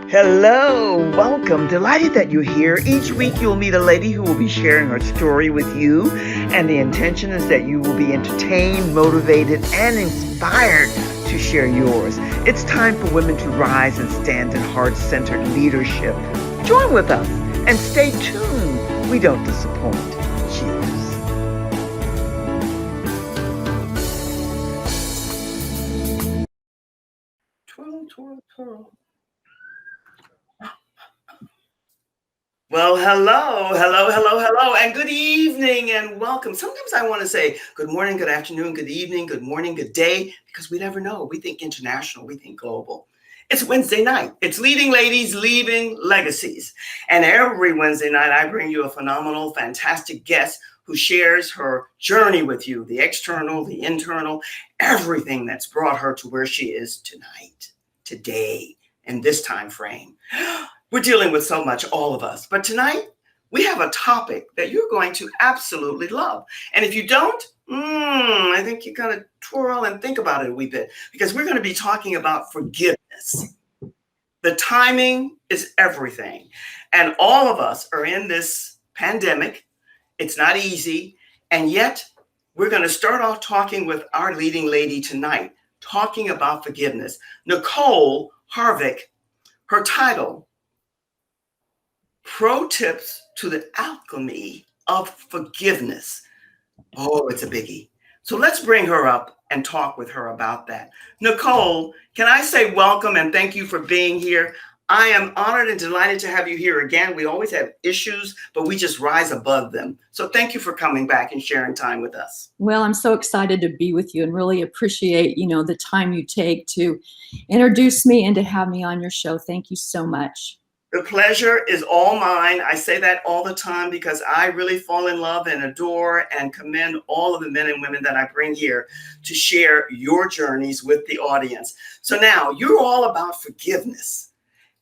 Hello, welcome. Delighted that you're here. Each week you'll meet a lady who will be sharing her story with you, and the intention is that you will be entertained, motivated, and inspired to share yours. It's time for women to rise and stand in heart-centered leadership. Join with us and stay tuned. We don't disappoint. Cheers. Twirl, twirl, twirl. Well, hello, and good evening, and welcome. Sometimes I want to say good morning, good afternoon, good evening, good morning, good day, because we never know. We think international, we think global. It's Wednesday night. It's Leading Ladies, Leaving Legacies. And every Wednesday night, I bring you a phenomenal, fantastic guest who shares her journey with you, the external, the internal, everything that's brought her to where she is tonight, today, in this time frame. We're dealing with so much, all of us. But tonight, we have a topic that you're going to absolutely love. And if you don't, I think you got to twirl and think about it a wee bit, because we're going to be talking about forgiveness. The timing is everything. And all of us are in this pandemic. It's not easy. And yet, we're going to start off talking with our leading lady tonight, talking about forgiveness. Nicole Harvick, her title, Pro Tips to the Alchemy of Forgiveness. Oh, it's a biggie. So let's bring her up and talk with her about that. Nicole, can I say welcome and thank you for being here? I am honored and delighted to have you here again. We always have issues, but we just rise above them. So thank you for coming back and sharing time with us. Well, I'm so excited to be with you and really appreciate, the time you take to introduce me and to have me on your show. Thank you so much. The pleasure is all mine. I say that all the time because I really fall in love and adore and commend all of the men and women that I bring here to share your journeys with the audience. So now you're all about forgiveness.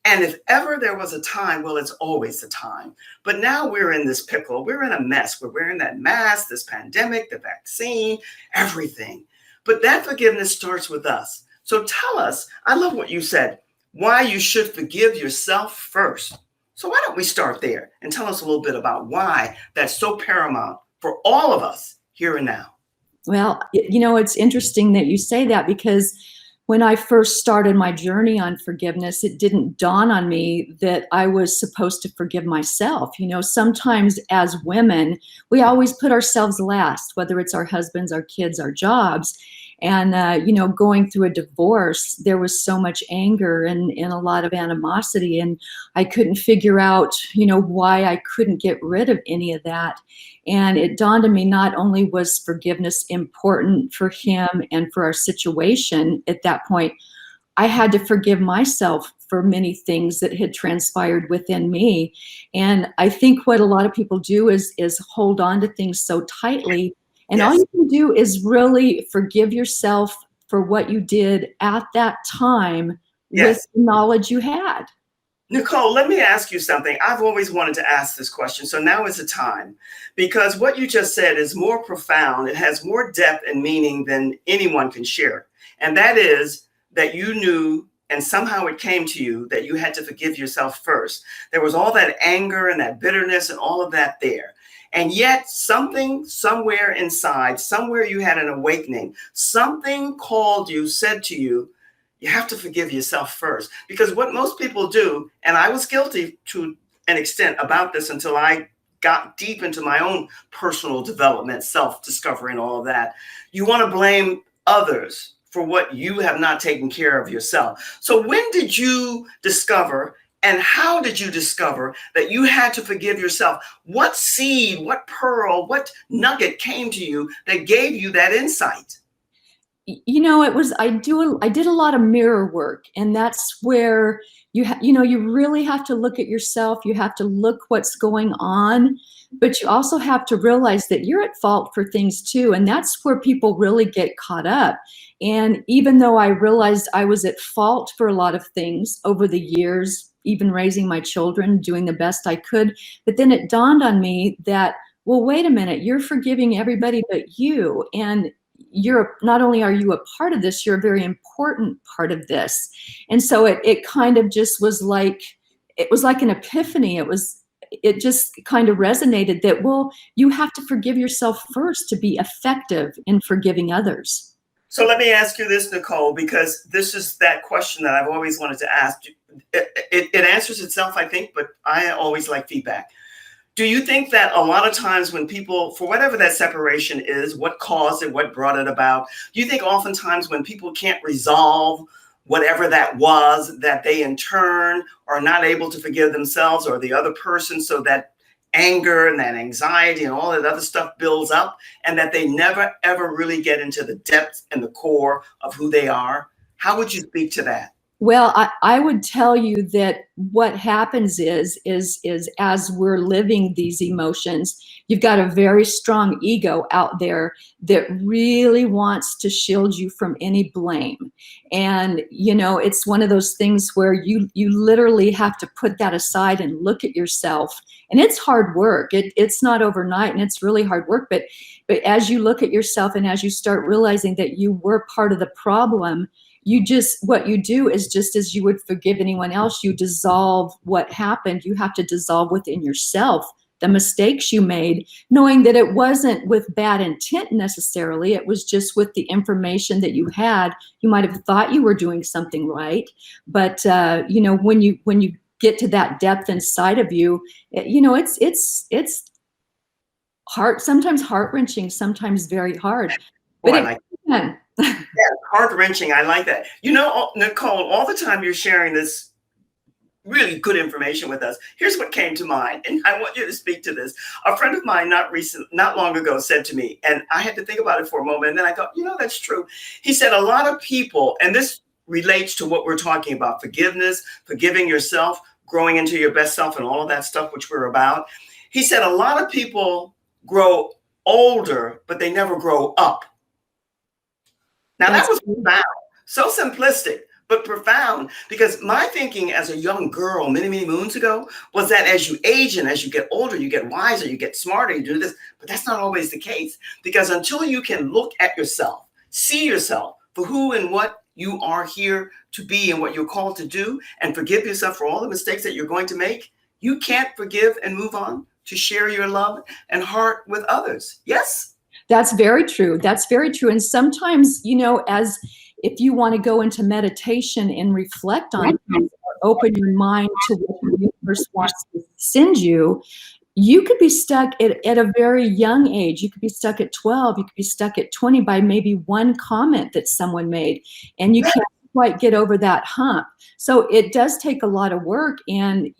And if ever there was a time, well, it's always a time. But now we're in this pickle. We're in a mess. We're wearing that mask, this pandemic, the vaccine, everything. But that forgiveness starts with us. So tell us, I love what you said, why you should forgive yourself first. So why don't we start there and tell us a little bit about why that's so paramount for all of us here and now. Well, it's interesting that you say that, because when I first started my journey on forgiveness, it didn't dawn on me that I was supposed to forgive myself. Sometimes as women, we always put ourselves last, whether it's our husbands, our kids, our jobs. And, going through a divorce, there was so much anger and a lot of animosity. And I couldn't figure out, why I couldn't get rid of any of that. And it dawned on me, not only was forgiveness important for him and for our situation at that point, I had to forgive myself for many things that had transpired within me. And I think what a lot of people do is hold on to things so tightly. And all you can do is really forgive yourself for what you did at that time with the knowledge you had. Nicole, let me ask you something. I've always wanted to ask this question, so now is the time. Because what you just said is more profound. It has more depth and meaning than anyone can share. And that is that you knew, and somehow it came to you, that you had to forgive yourself first. There was all that anger and that bitterness and all of that there. And yet something somewhere inside, somewhere you had an awakening, something called you, said to you, you have to forgive yourself first. Because what most people do, and I was guilty to an extent about this until I got deep into my own personal development, self-discovery and all of that, you want to blame others for what you have not taken care of yourself. So when did you discover, and how did you discover that you had to forgive yourself? What seed, what pearl, what nugget came to you that gave you that insight? I did a lot of mirror work, and that's where you really have to look at yourself. You have to look what's going on, but you also have to realize that you're at fault for things too. And that's where people really get caught up. And even though I realized I was at fault for a lot of things over the years, even raising my children, doing the best I could, but then it dawned on me that, well, wait a minute, you're forgiving everybody but you. And not only are you a part of this, you're a very important part of this. And so it kind of just was like, it was like an epiphany. It just kind of resonated that, well, you have to forgive yourself first to be effective in forgiving others. So let me ask you this, Nicole, because this is that question that I've always wanted to ask. It answers itself, I think, but I always like feedback. Do you think that a lot of times when people, for whatever that separation is, what caused it, what brought it about, do you think oftentimes when people can't resolve whatever that was, that they in turn are not able to forgive themselves or the other person, so that anger and that anxiety and all that other stuff builds up, and that they never, ever really get into the depth and the core of who they are? How would you speak to that? Well, I would tell you that what happens is as we're living these emotions, you've got a very strong ego out there that really wants to shield you from any blame. And, it's one of those things where you literally have to put that aside and look at yourself. And it's hard work. It's not overnight, and it's really hard work. But as you look at yourself and as you start realizing that you were part of the problem, what you do is, just as you would forgive anyone else, you dissolve what happened. You have to dissolve within yourself the mistakes you made, knowing that it wasn't with bad intent necessarily. It was just with the information that you had. You might have thought you were doing something right, but when you get to that depth inside of you, it's sometimes heart-wrenching, sometimes very hard. But yeah, heart-wrenching. I like that. Nicole, all the time you're sharing this really good information with us, here's what came to mind, and I want you to speak to this. A friend of mine not long ago said to me, and I had to think about it for a moment, and then I thought, that's true. He said a lot of people, and this relates to what we're talking about, forgiveness, forgiving yourself, growing into your best self, and all of that stuff which we're about. He said a lot of people grow older, but they never grow up. Now, that was profound, so simplistic, but profound, because my thinking as a young girl many, many moons ago was that as you age and as you get older, you get wiser, you get smarter, you do this. But that's not always the case, because until you can look at yourself, see yourself for who and what you are here to be and what you're called to do, and forgive yourself for all the mistakes that you're going to make, you can't forgive and move on to share your love and heart with others. Yes? That's very true. That's very true. And sometimes, as if you want to go into meditation and reflect on things, or open your mind to what the universe wants to send you, you could be stuck at a very young age. You could be stuck at 12. You could be stuck at 20 by maybe one comment that someone made, and you can't quite get over that hump. So it does take a lot of work, and,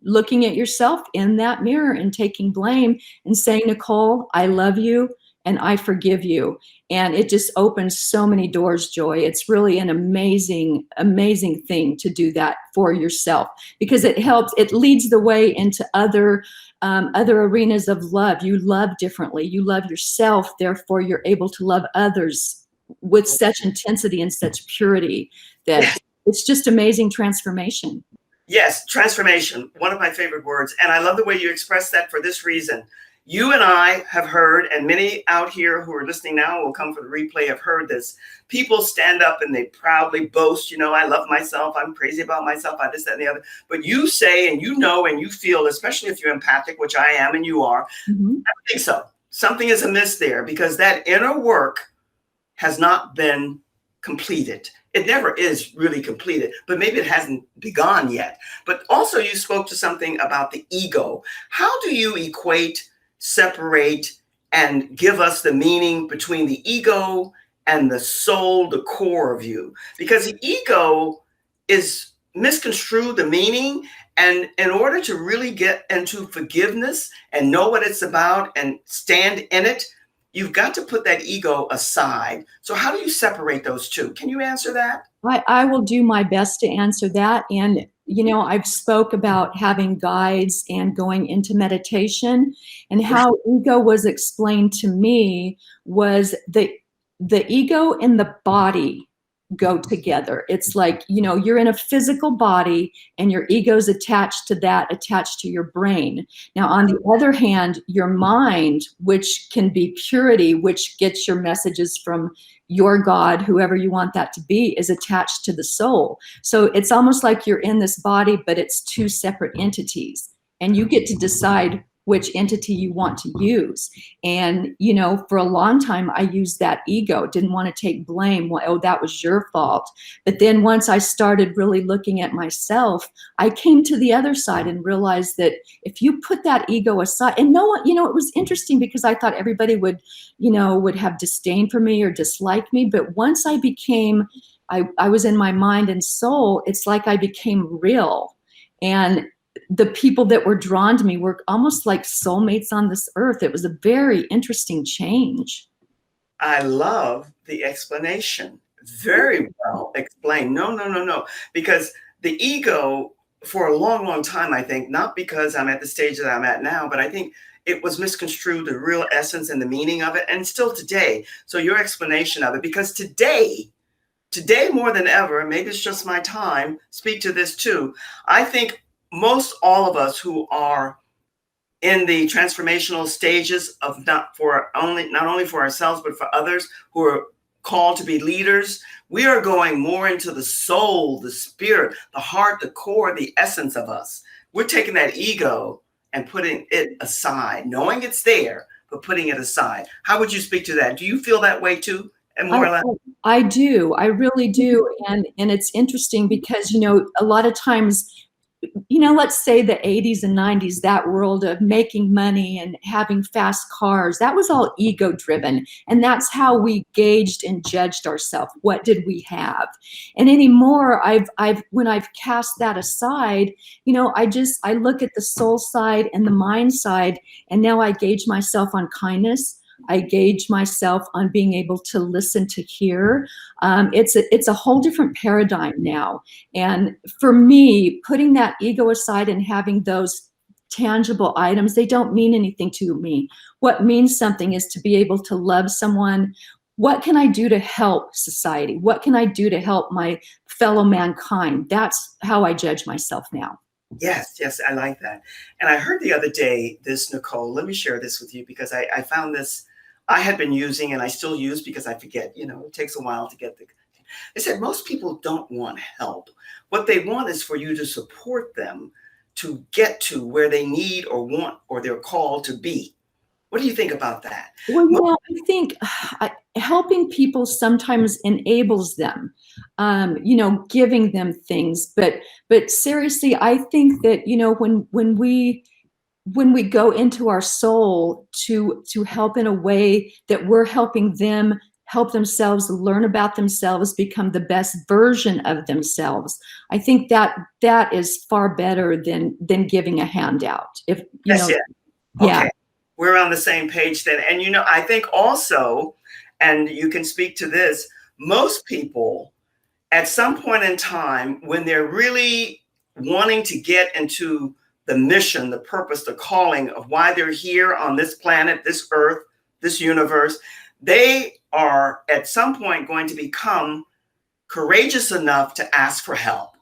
looking at yourself in that mirror and taking blame and saying, Nicole, I love you and I forgive you. And it just opens so many doors, Joy. It's really an amazing, amazing thing to do that for yourself, because it leads the way into other arenas of love. You love differently. You love yourself. Therefore, you're able to love others with such intensity and such purity that it's just amazing transformation. Yes, transformation, one of my favorite words. And I love the way you express that for this reason. You and I have heard, and many out here who are listening now will come for the replay, have heard this. People stand up and they proudly boast, I love myself, I'm crazy about myself, I this, that, and the other. But you say, and and you feel, especially if you're empathic, which I am and you are, Mm-hmm. I think so. Something is amiss there, because that inner work has not been completed. It never is really completed, but maybe it hasn't begun yet. But also you spoke to something about the ego. How do you equate, separate, and give us the meaning between the ego and the soul, the core of you? Because the ego is misconstrued, the meaning. And in order to really get into forgiveness and know what it's about and stand in it, you've got to put that ego aside. So how do you separate those two? Can you answer that? I will do my best to answer that. And, I've spoke about having guides and going into meditation, and how ego was explained to me was the ego in the body go together. It's like, you're in a physical body and your ego's attached to your brain. Now, on the other hand, your mind, which can be purity, which gets your messages from your God, whoever you want that to be, is attached to the soul. So it's almost like you're in this body, but it's two separate entities. And you get to decide which entity you want to use. And, for a long time, I used that ego, didn't want to take blame. Well, oh, that was your fault. But then once I started really looking at myself, I came to the other side and realized that if you put that ego aside, and no one, it was interesting because I thought everybody would have disdain for me or dislike me. But once I became, I was in my mind and soul, it's like I became real. And the people that were drawn to me were almost like soulmates on this earth. It was a very interesting change. I love the explanation. Very well explained. No. Because the ego, for a long, long time, I think, not because I'm at the stage that I'm at now, but I think it was misconstrued, the real essence and the meaning of it, and still today. So your explanation of it, because today more than ever, and maybe it's just my time, speak to this too. I think most all of us who are in the transformational stages of not only for ourselves, but for others who are called to be leaders, we are going more into the soul, the spirit, the heart, the core, the essence of us. We're taking that ego and putting it aside, knowing it's there, but putting it aside. How would you speak to that? Do you feel that way too? And more or less? I do. I really do. And it's interesting because, a lot of times, let's say the 80s and 90s, that world of making money and having fast cars, that was all ego driven. And that's how we gauged and judged ourselves. What did we have? And anymore, when I've cast that aside, I look at the soul side and the mind side, and now I gauge myself on kindness. I gauge myself on being able to listen, to hear. It's a whole different paradigm now. And for me, putting that ego aside and having those tangible items, they don't mean anything to me. What means something is to be able to love someone. What can I do to help society? What can I do to help my fellow mankind? That's how I judge myself now. Yes, I like that. And I heard the other day this, Nicole, let me share this with you because I found this, I had been using and I still use because I forget, it takes a while to get they said most people don't want help. What they want is for you to support them to get to where they need or want or they're called to be. What do you think about that? Well, I think helping people sometimes enables them, giving them things. But seriously, I think that when we go into our soul to help in a way that we're helping them help themselves, learn about themselves, become the best version of themselves, I think that is far better than giving a handout. If That's it. Yeah. Okay. We're on the same page then. And, I think also, and you can speak to this, most people at some point in time, when they're really wanting to get into the mission, the purpose, the calling of why they're here on this planet, this earth, this universe, they are at some point going to become courageous enough to ask for help.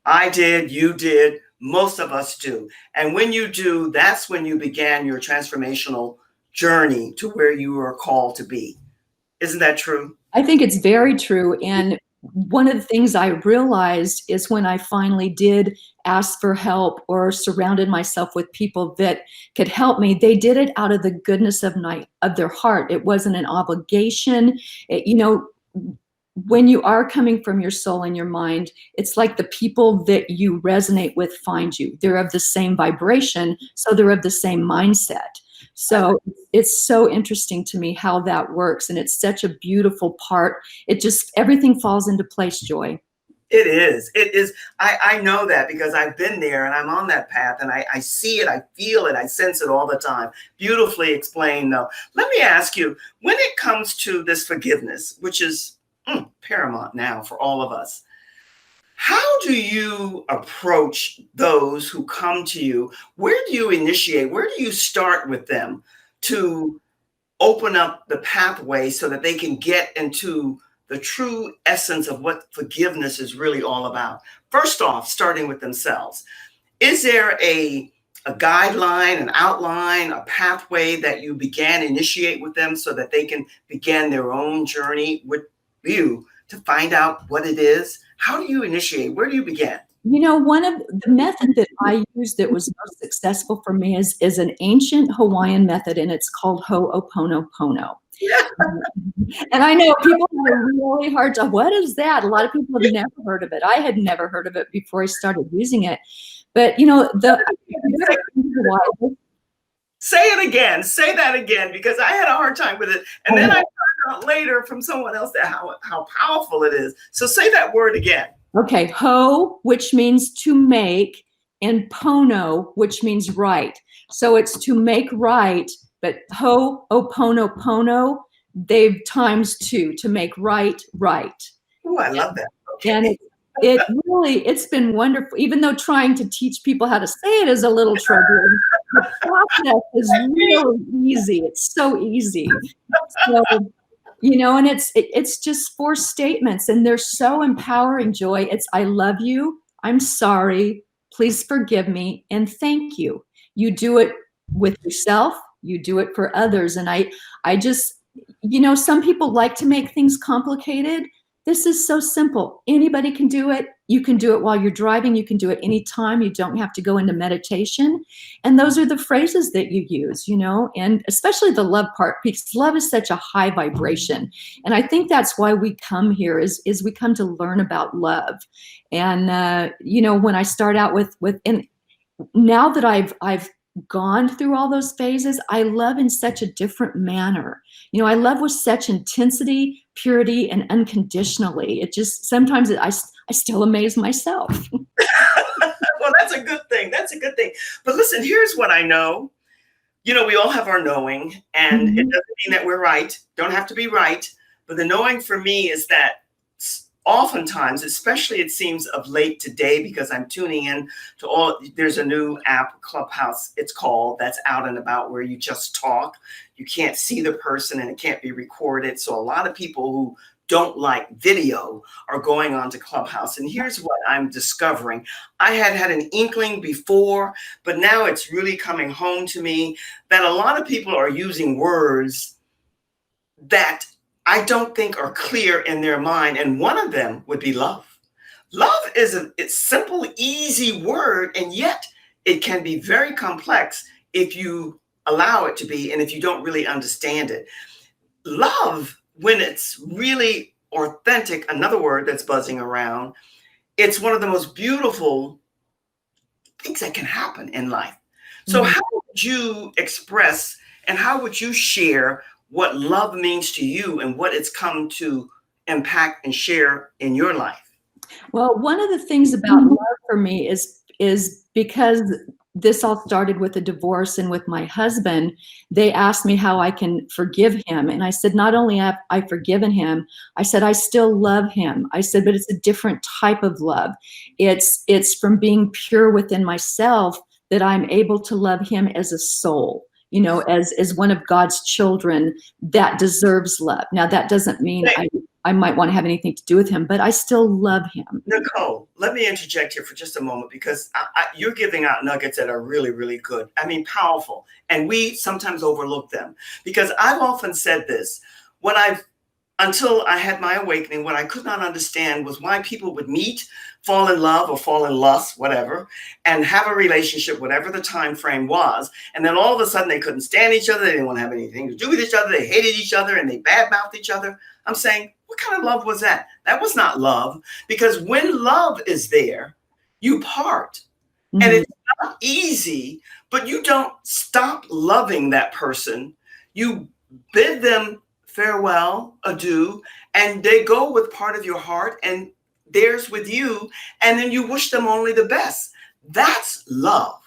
I did, you did. Most of us do. And when you do, that's when you began your transformational journey to where you are called to be. Isn't that true? I think it's very true. And one of the things I realized is when I finally did ask for help or surrounded myself with people that could help me, they did it out of the goodness of their heart. It wasn't an obligation. When you are coming from your soul and your mind, it's like the people that you resonate with find you. They're of the same vibration, so they're of the same mindset. So it's so interesting to me how that works, and it's such a beautiful part. Everything falls into place, Joy. It is. It is. I know that because I've been there and I'm on that path and I see it, I feel it, I sense it all the time. Beautifully explained, though. Let me ask you, when it comes to this forgiveness, which is paramount now for all of us, how do you approach those who come to you? Where do you initiate? Where do you start with them to open up the pathway so that they can get into the true essence of what forgiveness is really all about. First off, starting with themselves. Is there a guideline, an outline, a pathway that you initiate with them so that they can begin their own journey with you to find out what it is? How do you initiate? Where do you begin? One of the method that I use that was most successful for me is an ancient Hawaiian method, and it's called Ho'oponopono. And I know people have a really hard time. What is that? A lot of people have never heard of it. I had never heard of it before I started using it. But say it again. Say that again, because I had a hard time with it. And then I found out later from someone else that how powerful it is. So say that word again. Okay, ho, which means to make, and pono, which means right. So it's to make right, but Ho'oponopono, they've times two, to make right. Oh, I love that. Okay. And it's been wonderful, even though trying to teach people how to say it is a little troubling. The process is really easy. It's so easy. So, and it's just 4 statements, and they're so empowering, Joy. It's I love you, I'm sorry, please forgive me, and thank you. You do it with yourself, you do it for others. And I just, some people like to make things complicated. This is so simple. Anybody can do it. You can do it while you're driving. You can do it anytime. You don't have to go into meditation. And those are the phrases that you use, and especially the love part, because love is such a high vibration. And I think that's why we come here is we come to learn about love. And, when I start out with, and now that I've gone through all those phases, I love in such a different manner. I love with such intensity, purity, and unconditionally. It just, sometimes I still amaze myself. Well, that's a good thing. That's a good thing. But listen, here's what I know. We all have our knowing, and it doesn't mean that we're right. Don't have to be right. But the knowing for me is that oftentimes, especially it seems of late today, because I'm tuning in to there's a new app, Clubhouse, it's called, that's out and about, where you just talk. You can't see the person and it can't be recorded. So a lot of people who don't like video are going on to Clubhouse. And here's what I'm discovering. I had an inkling before, but now it's really coming home to me that a lot of people are using words that I don't think are clear in their mind. And one of them would be love. Love is a simple, easy word, and yet it can be very complex if you allow it to be, and if you don't really understand it. Love, when it's really authentic, another word that's buzzing around, it's one of the most beautiful things that can happen in life. So how would you express and how would you share what love means to you and what it's come to impact and share in your life? Well, one of the things about love for me is because this all started with a divorce, and with my husband, they asked me how I can forgive him. And I said, not only have I forgiven him, I said, I still love him. I said, but it's a different type of love. It's from being pure within myself that I'm able to love him as a soul. As one of God's children that deserves love. Now, that doesn't mean I might want to have anything to do with him, but I still love him. Nicole, let me interject here for just a moment, because you're giving out nuggets that are really, really good. I mean, powerful. And we sometimes overlook them, because I've often said this until I had my awakening, what I could not understand was why people would meet, fall in love or fall in lust, whatever, and have a relationship, whatever the time frame was. And then all of a sudden they couldn't stand each other. They didn't want to have anything to do with each other. They hated each other and they badmouthed each other. I'm saying, what kind of love was that? That was not love, because when love is there, you part. And it's not easy, but you don't stop loving that person. You bid them farewell, adieu, and they go with part of your heart and theirs with you, and then you wish them only the best. That's love.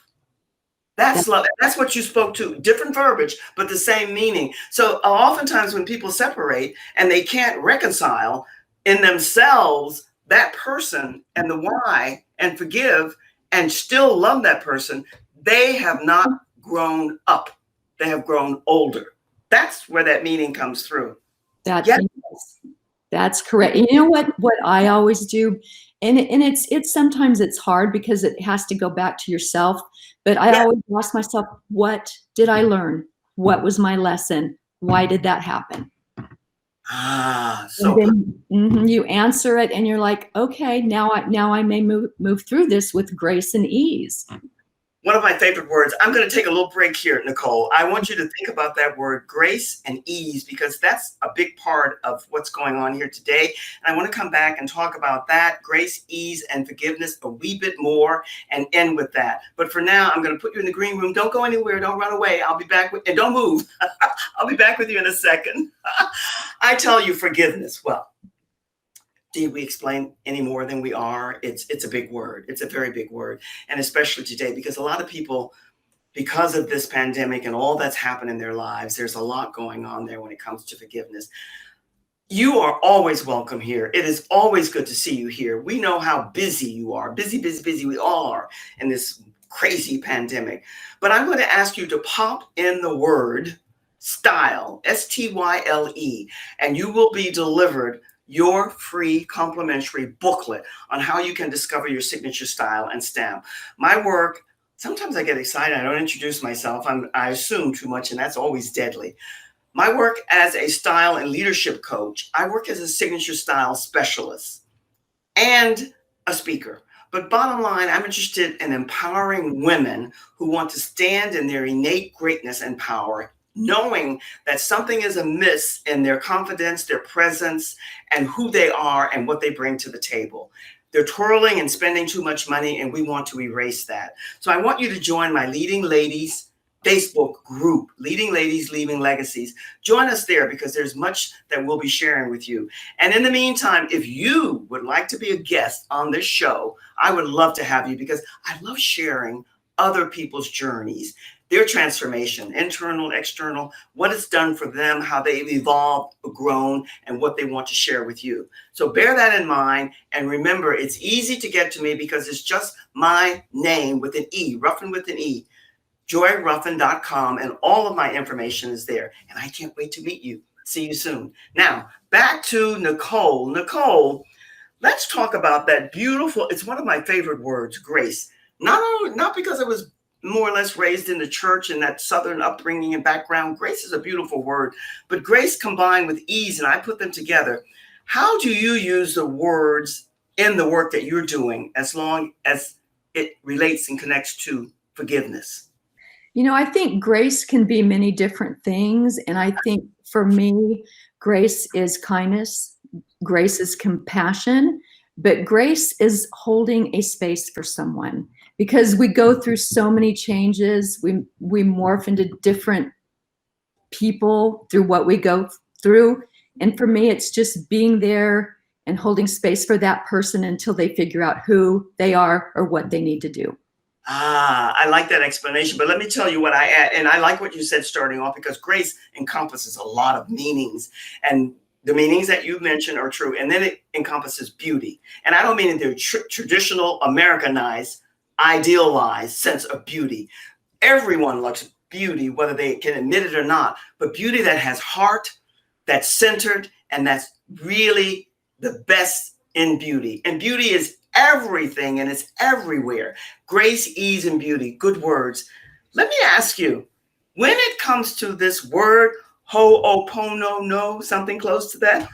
That's love. That's what you spoke to. Different verbiage, but the same meaning. So oftentimes when people separate and they can't reconcile in themselves that person and the why and forgive and still love that person, they have not grown up. They have grown older. That's where that meaning comes through. Yes. That's correct. You know what I always do, and it's sometimes it's hard because it has to go back to yourself, but I Yeah. always ask myself, what did I learn? What was my lesson? Why did that happen? And So good. then you answer it and you're like, okay, now I may move through this with grace and ease. One of my favorite words. I'm going to take a little break here, Nicole. I want you to think about that word, grace and ease, because that's a big part of what's going on here today. And I want to come back and talk about that, grace, ease, and forgiveness a wee bit more and end with that. But for now, I'm going to put you in the green room. Don't go anywhere. Don't run away. I'll be back and don't move. I'll be back with you in a second. I tell you, forgiveness. Well, did we explain any more than we are? It's a big word. It's a very big word. And especially today, because a lot of people, because of this pandemic and all that's happened in their lives, there's a lot going on there when it comes to forgiveness. You are always welcome here. It is always good to see you here. We know how busy you are. Busy, busy, busy. We all are in this crazy pandemic. But I'm going to ask you to pop in the word style, STYLE, and you will be delivered your free complimentary booklet on how you can discover your signature style and stamp. My work, sometimes I get excited. I don't introduce myself. I assume too much, and that's always deadly. My work as a style and leadership coach, I work as a signature style specialist and a speaker. But bottom line, I'm interested in empowering women who want to stand in their innate greatness and power, knowing that something is amiss in their confidence, their presence, and who they are and what they bring to the table. They're twirling and spending too much money, and we want to erase that. So I want you to join my Leading Ladies Facebook group, Leading Ladies, Leaving Legacies. Join us there because there's much that we'll be sharing with you. And in the meantime, if you would like to be a guest on this show, I would love to have you because I love sharing other people's journeys, their transformation, internal, external, what it's done for them, how they've evolved, grown, and what they want to share with you. So bear that in mind. And remember, it's easy to get to me because it's just my name with an E, Ruffin with an E, joyruffin.com, and all of my information is there. And I can't wait to meet you. See you soon. Now, back to Nicole. Nicole, let's talk about that beautiful, it's one of my favorite words, grace. Not because I was more or less raised in the church and that Southern upbringing and background. Grace is a beautiful word, but grace combined with ease, and I put them together. How do you use the words in the work that you're doing as long as it relates and connects to forgiveness? You know, I think grace can be many different things. And I think for me, grace is kindness, grace is compassion, but grace is holding a space for someone because we go through so many changes. We morph into different people through what we go through. And for me, it's just being there and holding space for that person until they figure out who they are or what they need to do. I like that explanation, but let me tell you what I add. And I like what you said starting off because grace encompasses a lot of meanings, and the meanings that you mentioned are true. And then it encompasses beauty. And I don't mean in their traditional, Americanized, idealized sense of beauty. Everyone loves beauty, whether they can admit it or not, but beauty that has heart, that's centered, and that's really the best in beauty. And beauty is everything, and it's everywhere. Grace, ease, and beauty. Good words. Let me ask you, when it comes to this word, ho'oponopono, something close to that?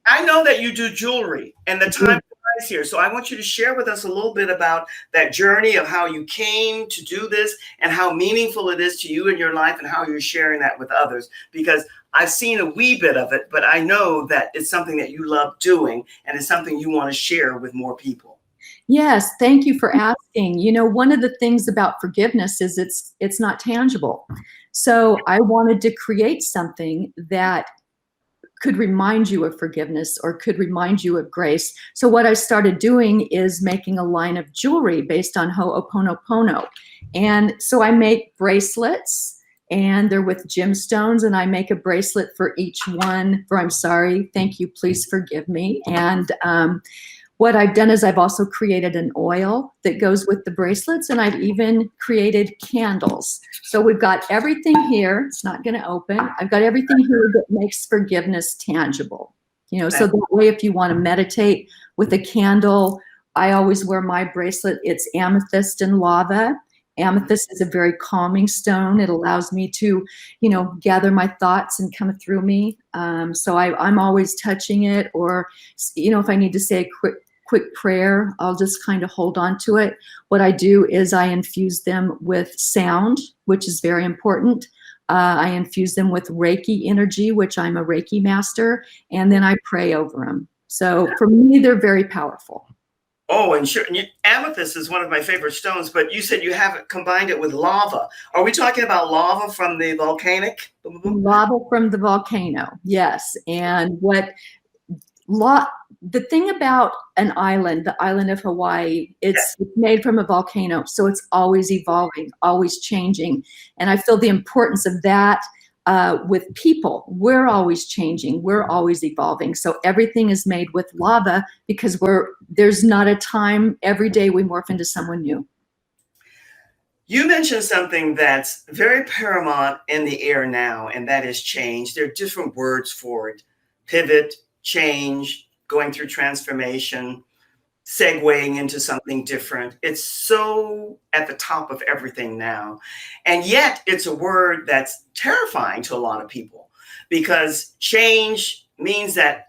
I know that you do jewelry, and the time is here. So I want you to share with us a little bit about that journey of how you came to do this and how meaningful it is to you in your life and how you're sharing that with others. Because I've seen a wee bit of it, but I know that it's something that you love doing and it's something you want to share with more people. Yes, thank you for asking. You know, one of the things about forgiveness is it's not tangible. So I wanted to create something that could remind you of forgiveness or could remind you of grace. So what I started doing is making a line of jewelry based on ho'oponopono. And so I make bracelets, and they're with gemstones, and I make a bracelet for each one for I'm sorry, thank you, please forgive me. And what I've done is I've also created an oil that goes with the bracelets, and I've even created candles. So we've got everything here. It's not going to open. I've got everything here that makes forgiveness tangible. You know, so that way, if you want to meditate with a candle, I always wear my bracelet. It's amethyst and lava. Amethyst is a very calming stone. It allows me to, you know, gather my thoughts and come through me. So I'm always touching it, or, you know, if I need to say a quick prayer, I'll just kind of hold on to it. What I do is I infuse them with sound, which is very important. I infuse them with Reiki energy, which I'm a Reiki master, and then I pray over them. So for me, they're very powerful. Oh, and sure. Amethyst is one of my favorite stones, but you said you haven't combined it with lava. Are we talking about lava from the volcanic? Lava from the volcano, yes. And the thing about an island, the island of Hawaii, it's made from a volcano, so it's always evolving, always changing. And I feel the importance of that with people. We're always changing, we're always evolving. So everything is made with lava because there's not a time, every day we morph into someone new. You mentioned something that's very paramount in the air now, and that is change. There are different words for it: pivot, change, going through transformation, segueing into something different. It's so at the top of everything now. And yet it's a word that's terrifying to a lot of people, because change means that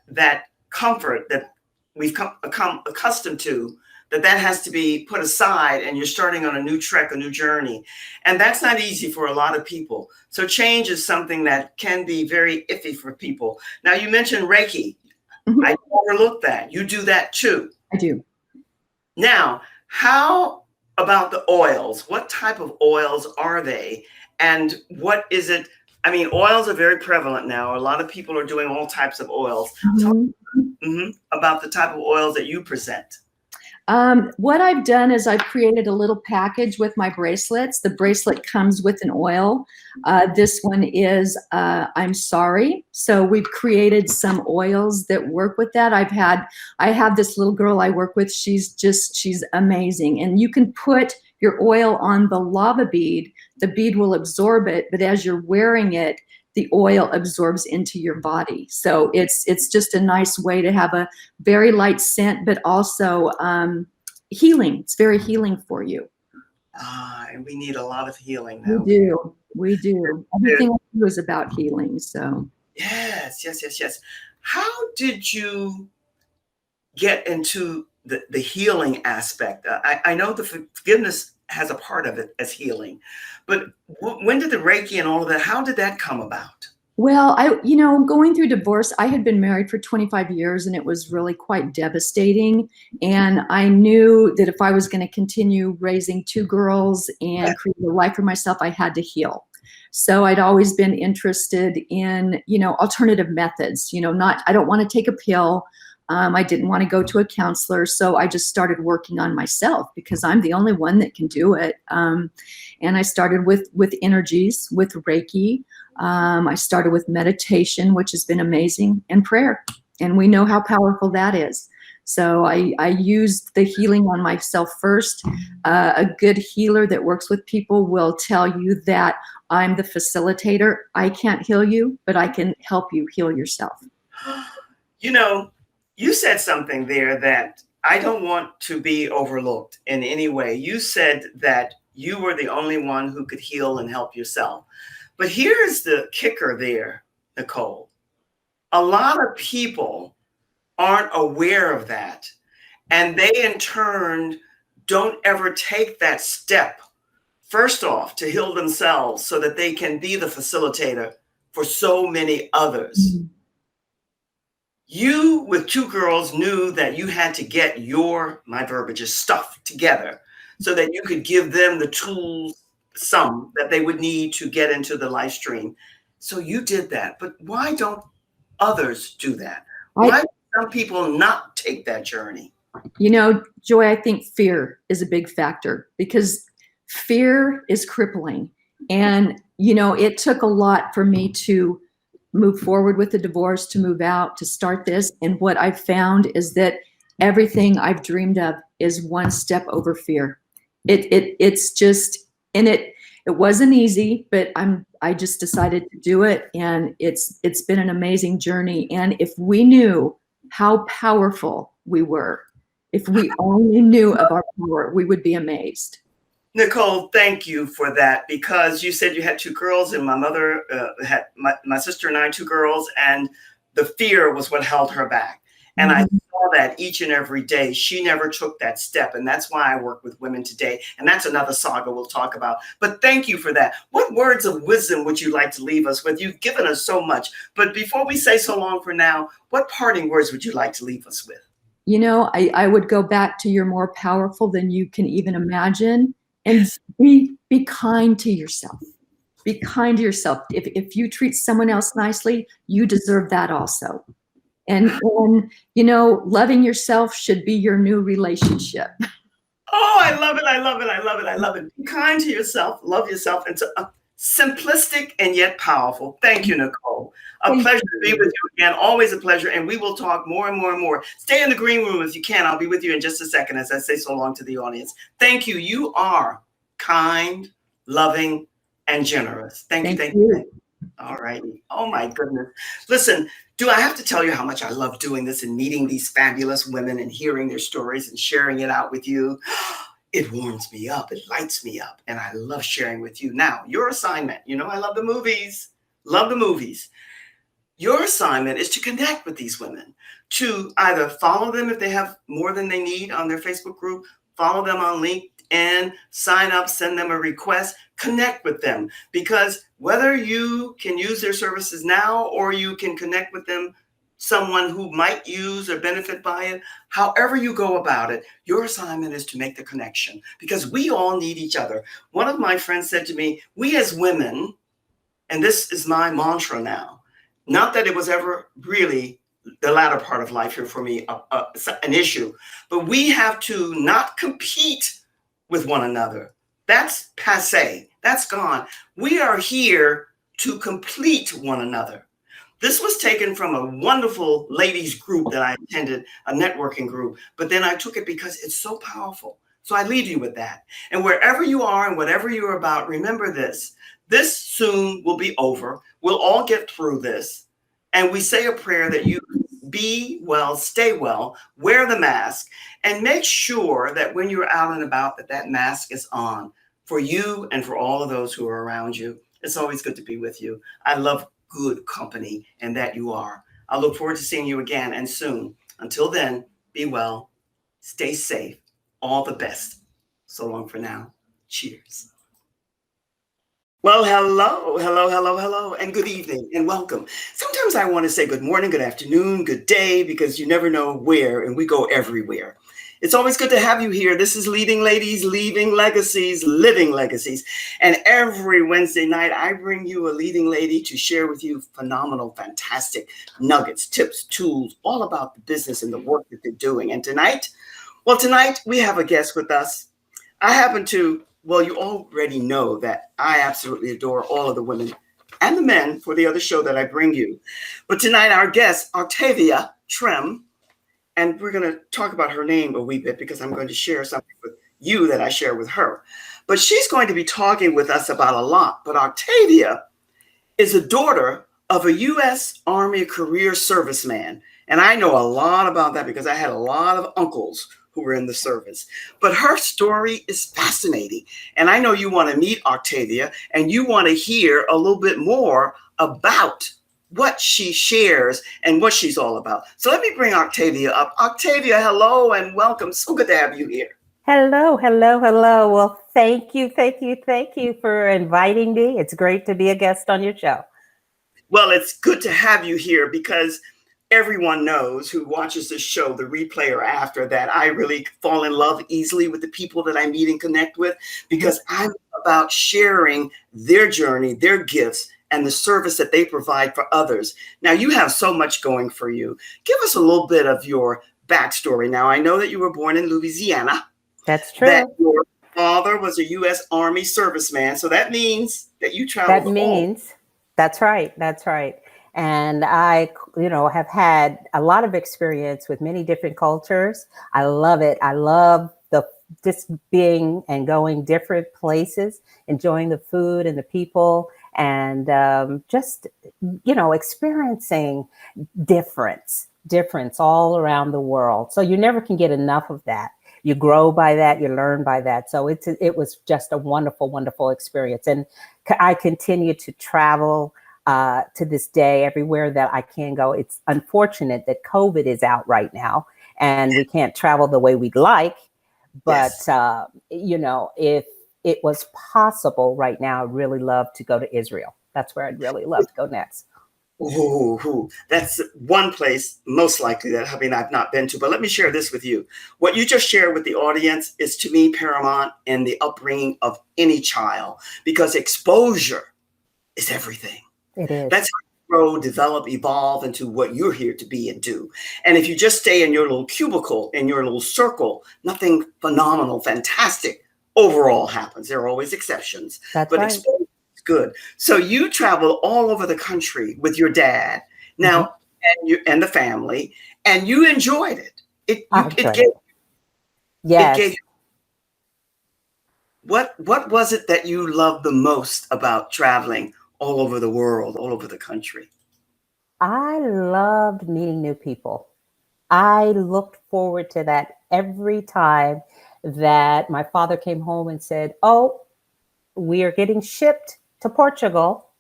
comfort that we've become accustomed to, that has to be put aside, and you're starting on a new trek, a new journey. And that's not easy for a lot of people. So change is something that can be very iffy for people. Now, you mentioned Reiki. Mm-hmm. I overlooked that. You do that too. I do. Now, how about the oils? What type of oils are they? And what is it? I mean, oils are very prevalent now. A lot of people are doing all types of oils. Mm-hmm. Talk about the type of oils that you present. What I've done is I've created a little package with my bracelets. The bracelet comes with an oil. This one is I'm sorry. So we've created some oils that work with that. I have this little girl I work with. She's amazing. And you can put your oil on the lava bead. The bead will absorb it, but as you're wearing it, the oil absorbs into your body. So it's just a nice way to have a very light scent, but also healing. It's very healing for you. And we need a lot of healing now. We do. Everything I do is about healing. So yes. How did you get into the healing aspect? I know the forgiveness has a part of it as healing, but when did the Reiki and all of that, how did that come about? Well, going through divorce, I had been married for 25 years and it was really quite devastating. And I knew that if I was going to continue raising two girls and create a life for myself, I had to heal. So I'd always been interested in, alternative methods, I don't want to take a pill. I didn't want to go to a counselor. So I just started working on myself because I'm the only one that can do it. And I started with energies, with Reiki. I started with meditation, which has been amazing, and prayer. And we know how powerful that is. So I used the healing on myself first. A good healer that works with people will tell you that I'm the facilitator. I can't heal you, but I can help you heal yourself. You said something there that I don't want to be overlooked in any way. You said that you were the only one who could heal and help yourself. But here's the kicker there, Nicole. A lot of people aren't aware of that. And they, in turn, don't ever take that step, first off, to heal themselves so that they can be the facilitator for so many others. Mm-hmm. You, with two girls, knew that you had to get my verbiage is stuff together so that you could give them the tools, some that they would need to get into the live stream. So you did that. But why don't others do that? Why do some people not take that journey? Joy, I think fear is a big factor because fear is crippling. And, it took a lot for me to move forward with the divorce, to move out, to start this. And what I've found is that everything I've dreamed of is one step over fear. It's just, and it wasn't easy, but I just decided to do it, and it's been an amazing journey. And if we knew how powerful we were, if we only knew of our power, we would be amazed. Nicole, thank you for that, because you said you had two girls, and my mother had my sister and I, two girls, and the fear was what held her back. And I saw that each and every day. She never took that step. And that's why I work with women today. And that's another saga we'll talk about. But thank you for that. What words of wisdom would you like to leave us with? You've given us so much. But before we say so long for now, what parting words would you like to leave us with? You know, I would go back to you're more powerful than you can even imagine. And be kind to yourself. Be kind to yourself. If you treat someone else nicely, you deserve that also. And you know, loving yourself should be your new relationship. Oh, I love it. I love it. I love it. I love it. Be kind to yourself. Love yourself. And simplistic and yet powerful. Thank you, Nicole. A pleasure to be with you again. Always a pleasure. And we will talk more and more and more. Stay in the green room if you can. I'll be with you in just a second as I say so long to the audience. Thank you. You are kind, loving, and generous. Thank you. All righty. Oh, my goodness. Listen, do I have to tell you how much I love doing this and meeting these fabulous women and hearing their stories and sharing it out with you? It warms me up. It lights me up. And I love sharing with you. Now, your assignment, you know, I love the movies. Love the movies. Your assignment is to connect with these women, to either follow them if they have more than they need on their Facebook group, follow them on LinkedIn, sign up, send them a request, connect with them. Because whether you can use their services now or you can connect with them, someone who might use or benefit by it, however you go about it, your assignment is to make the connection, because we all need each other. One of my friends said to me, we as women, and this is my mantra now, not that it was ever really the latter part of life here for me, an issue, but we have to not compete with one another. That's passé. That's gone. We are here to complete one another. This was taken from a wonderful ladies group that I attended, a networking group, but then I took it because it's so powerful. So I leave you with that. And wherever you are and whatever you're about, remember this. This soon will be over. We'll all get through this. And we say a prayer that you be well, stay well, wear the mask, and make sure that when you're out and about that that mask is on for you and for all of those who are around you. It's always good to be with you. I love good company, and that you are. I look forward to seeing you again and soon. Until then, be well, stay safe, all the best. So long for now. Cheers. Well, hello, and good evening, and welcome. Sometimes I want to say good morning, good afternoon, good day, because you never know where, and we go everywhere. It's always good to have you here. This is Leading Ladies, Leaving Legacies, Living Legacies. And every Wednesday night, I bring you a leading lady to share with you phenomenal, fantastic nuggets, tips, tools, all about the business and the work that they're doing. And tonight we have a guest with us. I happen to, well, you already know that I absolutely adore all of the women and the men for the other show that I bring you. But tonight, our guest, Octavia Trem, and we're going to talk about her name a wee bit because I'm going to share something with you that I share with her. But she's going to be talking with us about a lot. But Octavia is a daughter of a U.S. Army career serviceman. And I know a lot about that because I had a lot of uncles who were in the service. But her story is fascinating. And I know you want to meet Octavia and you want to hear a little bit more about what she shares and what she's all about. So let me bring Octavia up. Octavia, hello and welcome. So good to have you here. Hello. Well, thank you for inviting me. It's great to be a guest on your show. Well, it's good to have you here because everyone knows who watches this show, the replay or after, that I really fall in love easily with the people that I meet and connect with, because I'm about sharing their journey, their gifts, and the service that they provide for others. Now, you have so much going for you. Give us a little bit of your backstory. Now, I know that you were born in Louisiana. That's true. That your father was a U.S. Army serviceman. So that means that you traveled. That's right. And I, have had a lot of experience with many different cultures. I love it. I love the just being and going different places, enjoying the food and the people, and just, experiencing difference all around the world. So you never can get enough of that. You grow by that, you learn by that. So it was just a wonderful, wonderful experience. And I continue to travel to this day everywhere that I can go. It's unfortunate that COVID is out right now and we can't travel the way we'd like. But, Yes. If it was possible right now, I'd really love to go to Israel. That's where I'd really love to go next. Ooh, that's one place most likely that I've not been to. But let me share this with you. What you just shared with the audience is, to me, paramount in the upbringing of any child, because exposure is everything. It is. That's how you grow, develop, evolve into what you're here to be and do. And if you just stay in your little cubicle, in your little circle, nothing phenomenal, fantastic overall happens. There are always exceptions. That's but right. exposure is good. So you travel all over the country with your dad now, and the family, and you enjoyed it. It Yes. gave. What was it that you loved the most about traveling all over the world, all over the country? I loved meeting new people. I looked forward to that every time that my father came home and said, "Oh, we are getting shipped to Portugal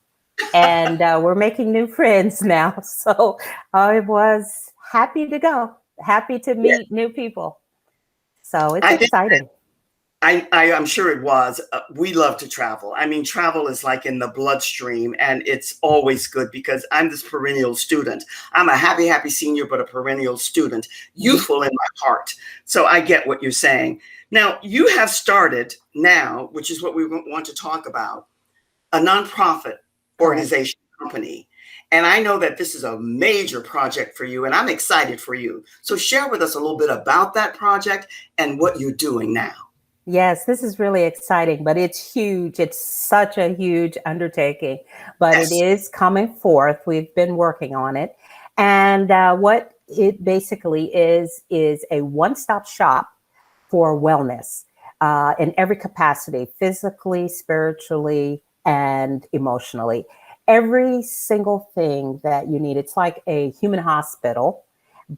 and we're making new friends now." So I was happy to go, happy to Yeah, meet new people. So it's I think exciting. I'm sure it was. We love to travel. I mean, travel is like in the bloodstream, and it's always good because I'm this perennial student. I'm a happy, happy senior, but a perennial student, Mhm. youthful in my heart. So I get what you're saying. Now, you have started now, which is what we want to talk about, a nonprofit Correct. organization company. And I know that this is a major project for you, and I'm excited for you. So share with us a little bit about that project and what you're doing now. Yes, this is really exciting, but it's huge. It's such a huge undertaking, but it Yes. is coming forth. We've been working on it. And what it basically is a one-stop shop for wellness in every capacity, physically, spiritually, and emotionally. Every single thing that you need. It's like a human hospital,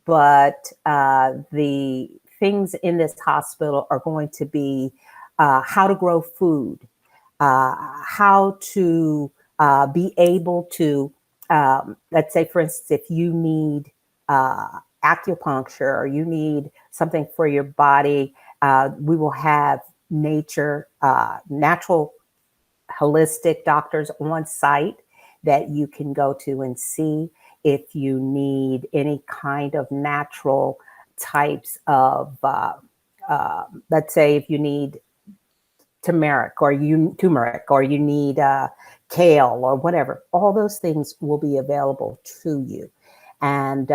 but the things in this hospital are going to be how to grow food, how to be able to, let's say, for instance, if you need acupuncture or you need something for your body, we will have natural holistic doctors on site that you can go to and see. If you need any kind of natural types of, let's say, if you need turmeric or you need kale or whatever, all those things will be available to you. And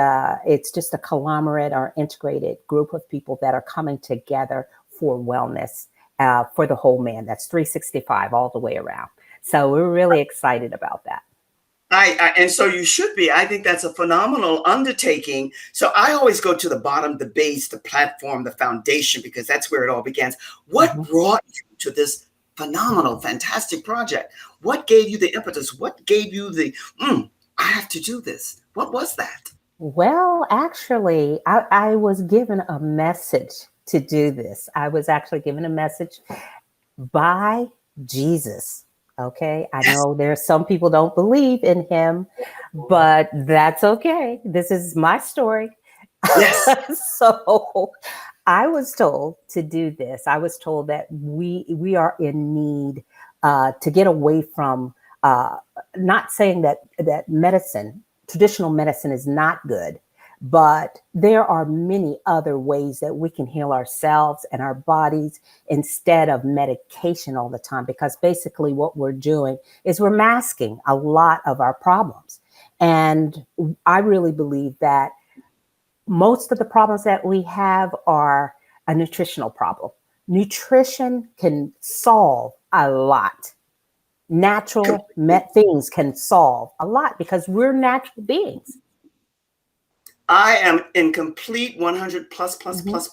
it's just a conglomerate or integrated group of people that are coming together for wellness for the whole man. That's 365 all the way around. So we're really excited about that. And so you should be. I think that's a phenomenal undertaking. So I always go to the bottom, the base, the platform, the foundation, because that's where it all begins. What brought you to this phenomenal, fantastic project? What gave you the impetus? What gave you the, I have to do this? What was that? Well, actually, I was given a message to do this. I was actually given a message by Jesus. Okay. I Yes. know there's some people don't believe in him, but that's okay. This is my story. Yes. So I was told to do this. I was told that we are in need to get away from not saying that traditional medicine is not good, but there are many other ways that we can heal ourselves and our bodies instead of medication all the time. Because basically what we're doing is we're masking a lot of our problems. And I really believe that most of the problems that we have are a nutritional problem. Nutrition can solve a lot. natural things can solve a lot because we're natural beings. I am in complete 100 plus percent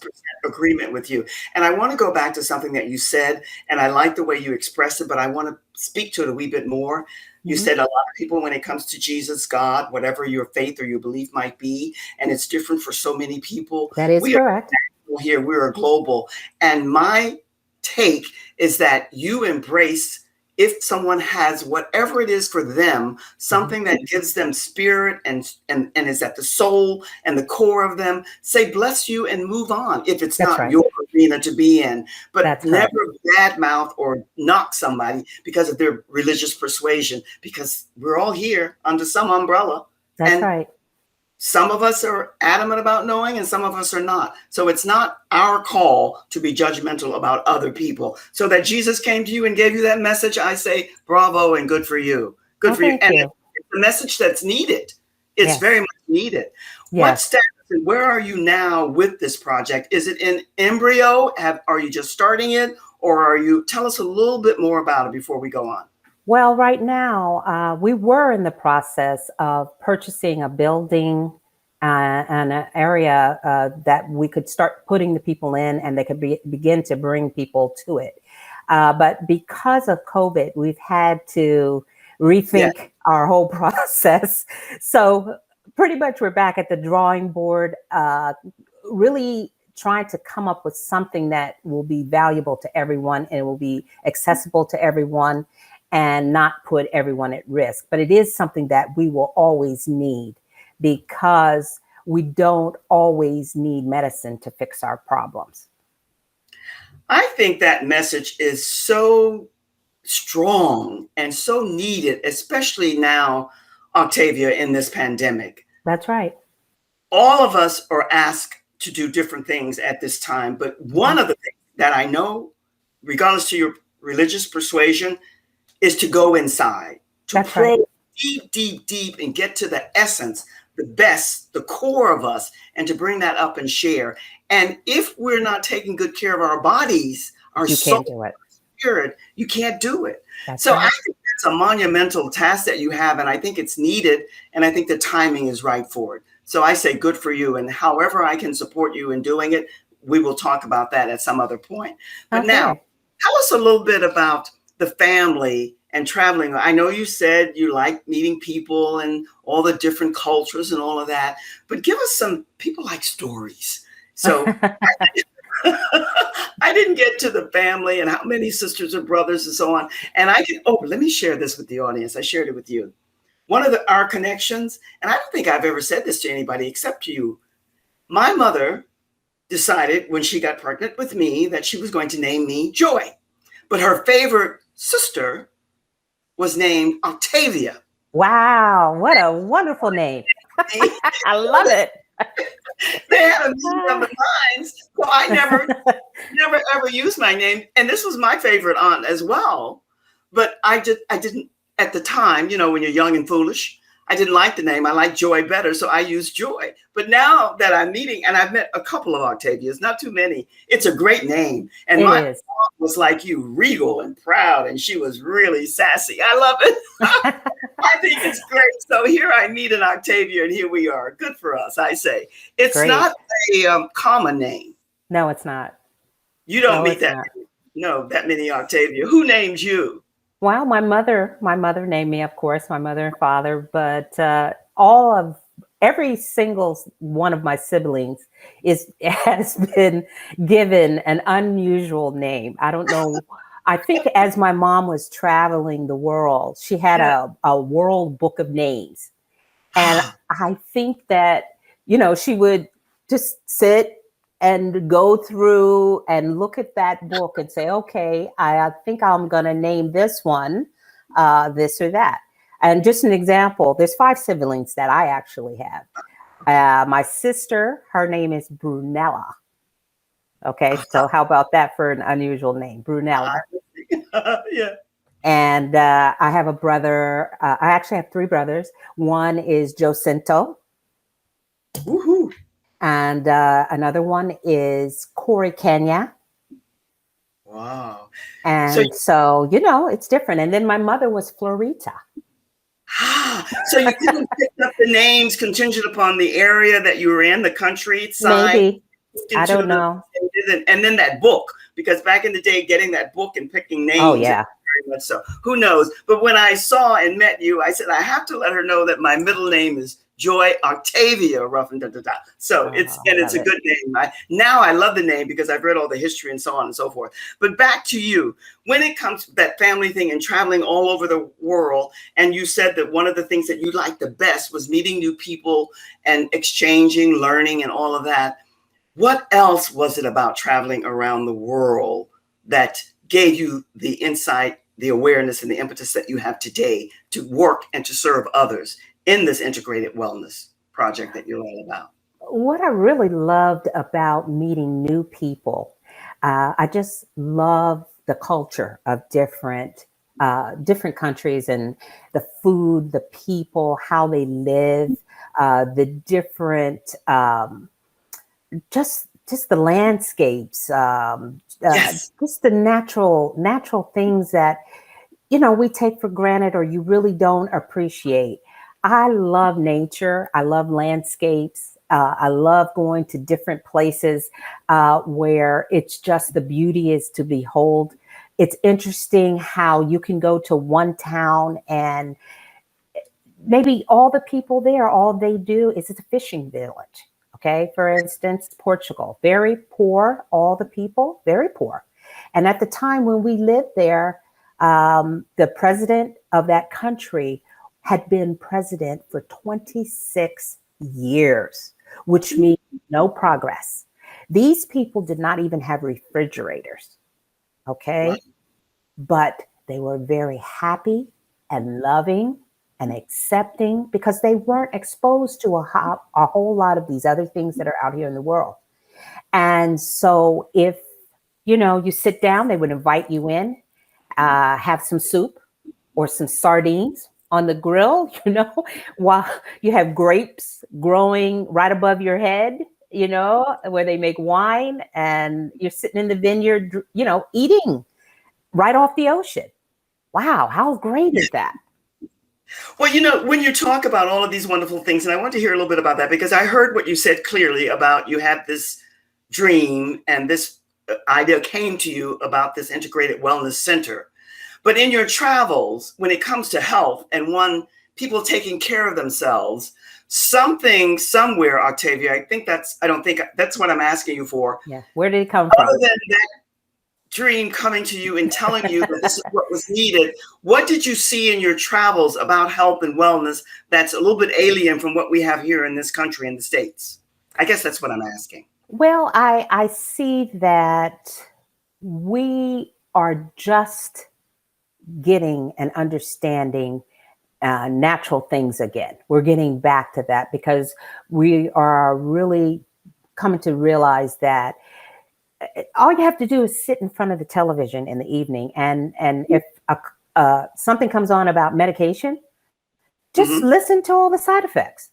agreement with you. And I want to go back to something that you said, and I like the way you expressed it, but I want to speak to it a wee bit more. You said a lot of people, when it comes to Jesus, God, whatever your faith or your belief might be, and it's different for so many people. That is correct. Here, we're a global. And my take is that you embrace, if someone has whatever it is for them, something that gives them spirit and is at the soul and the core of them, say bless you and move on if it's not your arena to be in. But never badmouth or knock somebody because of their religious persuasion, because we're all here under some umbrella. That's right. Some of us are adamant about knowing and some of us are not. So it's not our call to be judgmental about other people. So that Jesus came to you and gave you that message, I say bravo and good for you. Good for you. And it's a message that's needed. It's very much needed. What status and where are you now with this project? Is it in embryo? Are you just starting it? Or tell us a little bit more about it before we go on. Well, right now, we were in the process of purchasing a building and an area that we could start putting the people in and they could begin to bring people to it. But because of COVID, we've had to rethink our whole process. So pretty much we're back at the drawing board, really trying to come up with something that will be valuable to everyone and will be accessible to everyone, and not put everyone at risk. But it is something that we will always need because we don't always need medicine to fix our problems. I think that message is so strong and so needed, especially now, Octavia, in this pandemic. That's right. All of us are asked to do different things at this time. But one of the things that I know, regardless to your religious persuasion, is to go inside, to probe deep, and get to the essence, the best, the core of us, and to bring that up and share. And if we're not taking good care of our bodies, our soul, our spirit, you can't do it. I think that's a monumental task that you have, and I think it's needed, and I think the timing is right for it. So I say good for you, and however I can support you in doing it, we will talk about that at some other point. But now, tell us a little bit about the family and traveling. I know you said you like meeting people and all the different cultures and all of that, but give us people like stories. So I didn't get to the family and how many sisters or brothers and so on. And let me share this with the audience. I shared it with you. One of our connections, and I don't think I've ever said this to anybody except you. My mother decided when she got pregnant with me that she was going to name me Joy, but her favorite sister was named Octavia. Wow, what a wonderful name. I love it. They had a meeting of the minds, so I never ever used my name. And this was my favorite aunt as well. But I didn't at the time, when you're young and foolish, I didn't like the name. I like Joy better, so I used Joy. But now that I'm meeting, and I've met a couple of Octavias, not too many, it's a great name. And my mom was like you, regal and proud, and she was really sassy. I love it. I think it's great. So here I meet an Octavia, and here we are. Good for us, I say. It's not a common name. No, it's not. You don't meet that many Octavia. Who named you? Well, my mother named me, of course, my mother and father, but every single one of my siblings has been given an unusual name. I don't know. I think as my mom was traveling the world, she had a world book of names. And I think that, she would just sit and go through and look at that book and say, okay, I think I'm going to name this one, this or that. And just an example, there's 5 siblings that I actually have. My sister, her name is Brunella. Okay, so how about that for an unusual name, Brunella? Yeah. And I have a brother. I actually have 3 brothers. One is Jacinto. Woohoo. And another one is Corey Kenya. Wow. So, And so, you know, it's different. And then my mother was Florita. so you could have picked up the names contingent upon the area that you were in, the countryside, Maybe. I into don't know. and then that book, because back in the day, getting that book and picking Oh, names, yeah. very much so. Who knows? But when I saw and met you, I said, I have to let her know that my middle name is Joy Octavia Ruffin. Da, da, da. So it's a good name. Now I love the name because I've read all the history and so on and so forth. But back to you, when it comes to that family thing and traveling all over the world, and you said that one of the things that you liked the best was meeting new people and exchanging, learning, and all of that. What else was it about traveling around the world that gave you the insight, the awareness, and the impetus that you have today to work and to serve others in this integrated wellness project that you're all about? What I really loved about meeting new people, I just love the culture of different countries and the food, the people, how they live, the different just the landscapes, Yes. just the natural things that, you know, we take for granted or you really don't appreciate. I love nature. I love landscapes. I love going to different places where it's just the beauty is to behold. It's interesting how you can go to one town and maybe all the people there, all they do is it's a fishing village. Okay. For instance, Portugal, very poor, all the people, very poor. And at the time when we lived there, the president of that country had been president for 26 years, which means no progress. These people did not even have refrigerators. Okay. Wow. But they were very happy and loving and accepting because they weren't exposed to a whole lot of these other things that are out here in the world. And so if, you know, you sit down, they would invite you in, have some soup or some sardines on the grill, you know, while you have grapes growing right above your head, you know, where they make wine and you're sitting in the vineyard, you know, eating right off the ocean. Wow, how great is that? Well, you know, when you talk about all of these wonderful things, and I want to hear a little bit about that because I heard what you said clearly about you had this dream and this idea came to you about this integrated wellness center. But in your travels, when it comes to health and people taking care of themselves, something somewhere, Octavia, I don't think that's what I'm asking you for. Yeah. Where did it come Other from? than that dream coming to you and telling you that this is what was needed, what did you see in your travels about health and wellness that's a little bit alien from what we have here in this country, in the States? I guess that's what I'm asking. Well, I see that we are just getting and understanding natural things again. We're getting back to that because we are really coming to realize that all you have to do is sit in front of the television in the evening, and if something comes on about medication, just Mm-hmm. listen to all the side effects.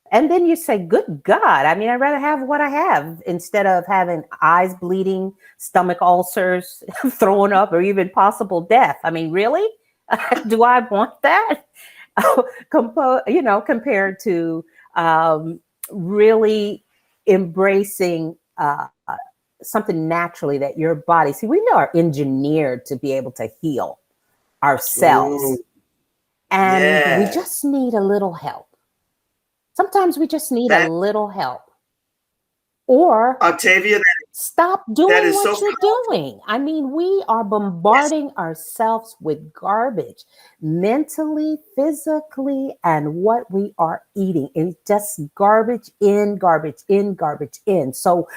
And then you say, good God, I mean, I'd rather have what I have instead of having eyes bleeding, stomach ulcers, throwing up, or even possible death. I mean, really? Do I want that? You know, compared to really embracing something naturally that your body, see, we are engineered to be able to heal ourselves. Ooh, And we yeah. just need a little help. Sometimes we just need a That, little help. Or Octavia, stop that doing is so what you're powerful. doing. I mean, we are Yes. bombarding ourselves with garbage, mentally, physically, and what we are eating. It's just garbage in, garbage in, garbage in. So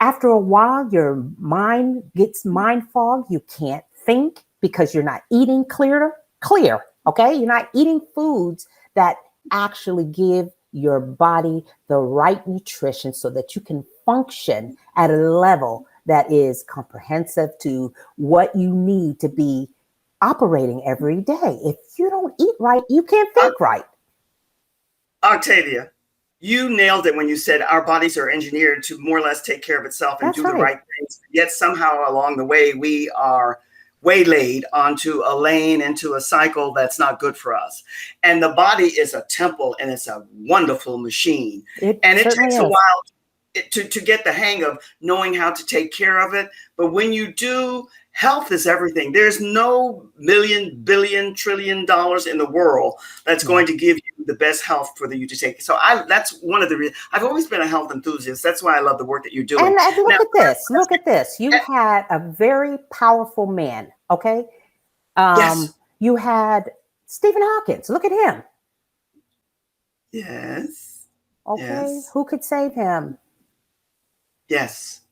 after a while, your mind gets mind fog. You can't think because you're not eating clear. Okay. You're not eating foods that actually give your body the right nutrition so that you can function at a level that is comprehensive to what you need to be operating every day. If you don't eat right, you can't Oc- think right. Octavia, You nailed it when you said our bodies are engineered to more or less take care of itself and That's do the right. right things. Yet somehow along the way, we are waylaid onto a lane, into a cycle that's not good for us. And the body is a temple, and it's a wonderful machine. It And it certainly takes a is. while to get the hang of knowing how to take care of it. But when you do, health is everything. There's no million, billion, $1 trillion in the world that's going to give you the best health for you to take. So that's one of the reasons. I've always been a health enthusiast. That's why I love the work that you're doing. And look Now, at this. Look at this. You had a very powerful man. Okay. Yes. You had Stephen Hawkins. Look at him. Yes. Okay. Yes. Who could save him? Yes.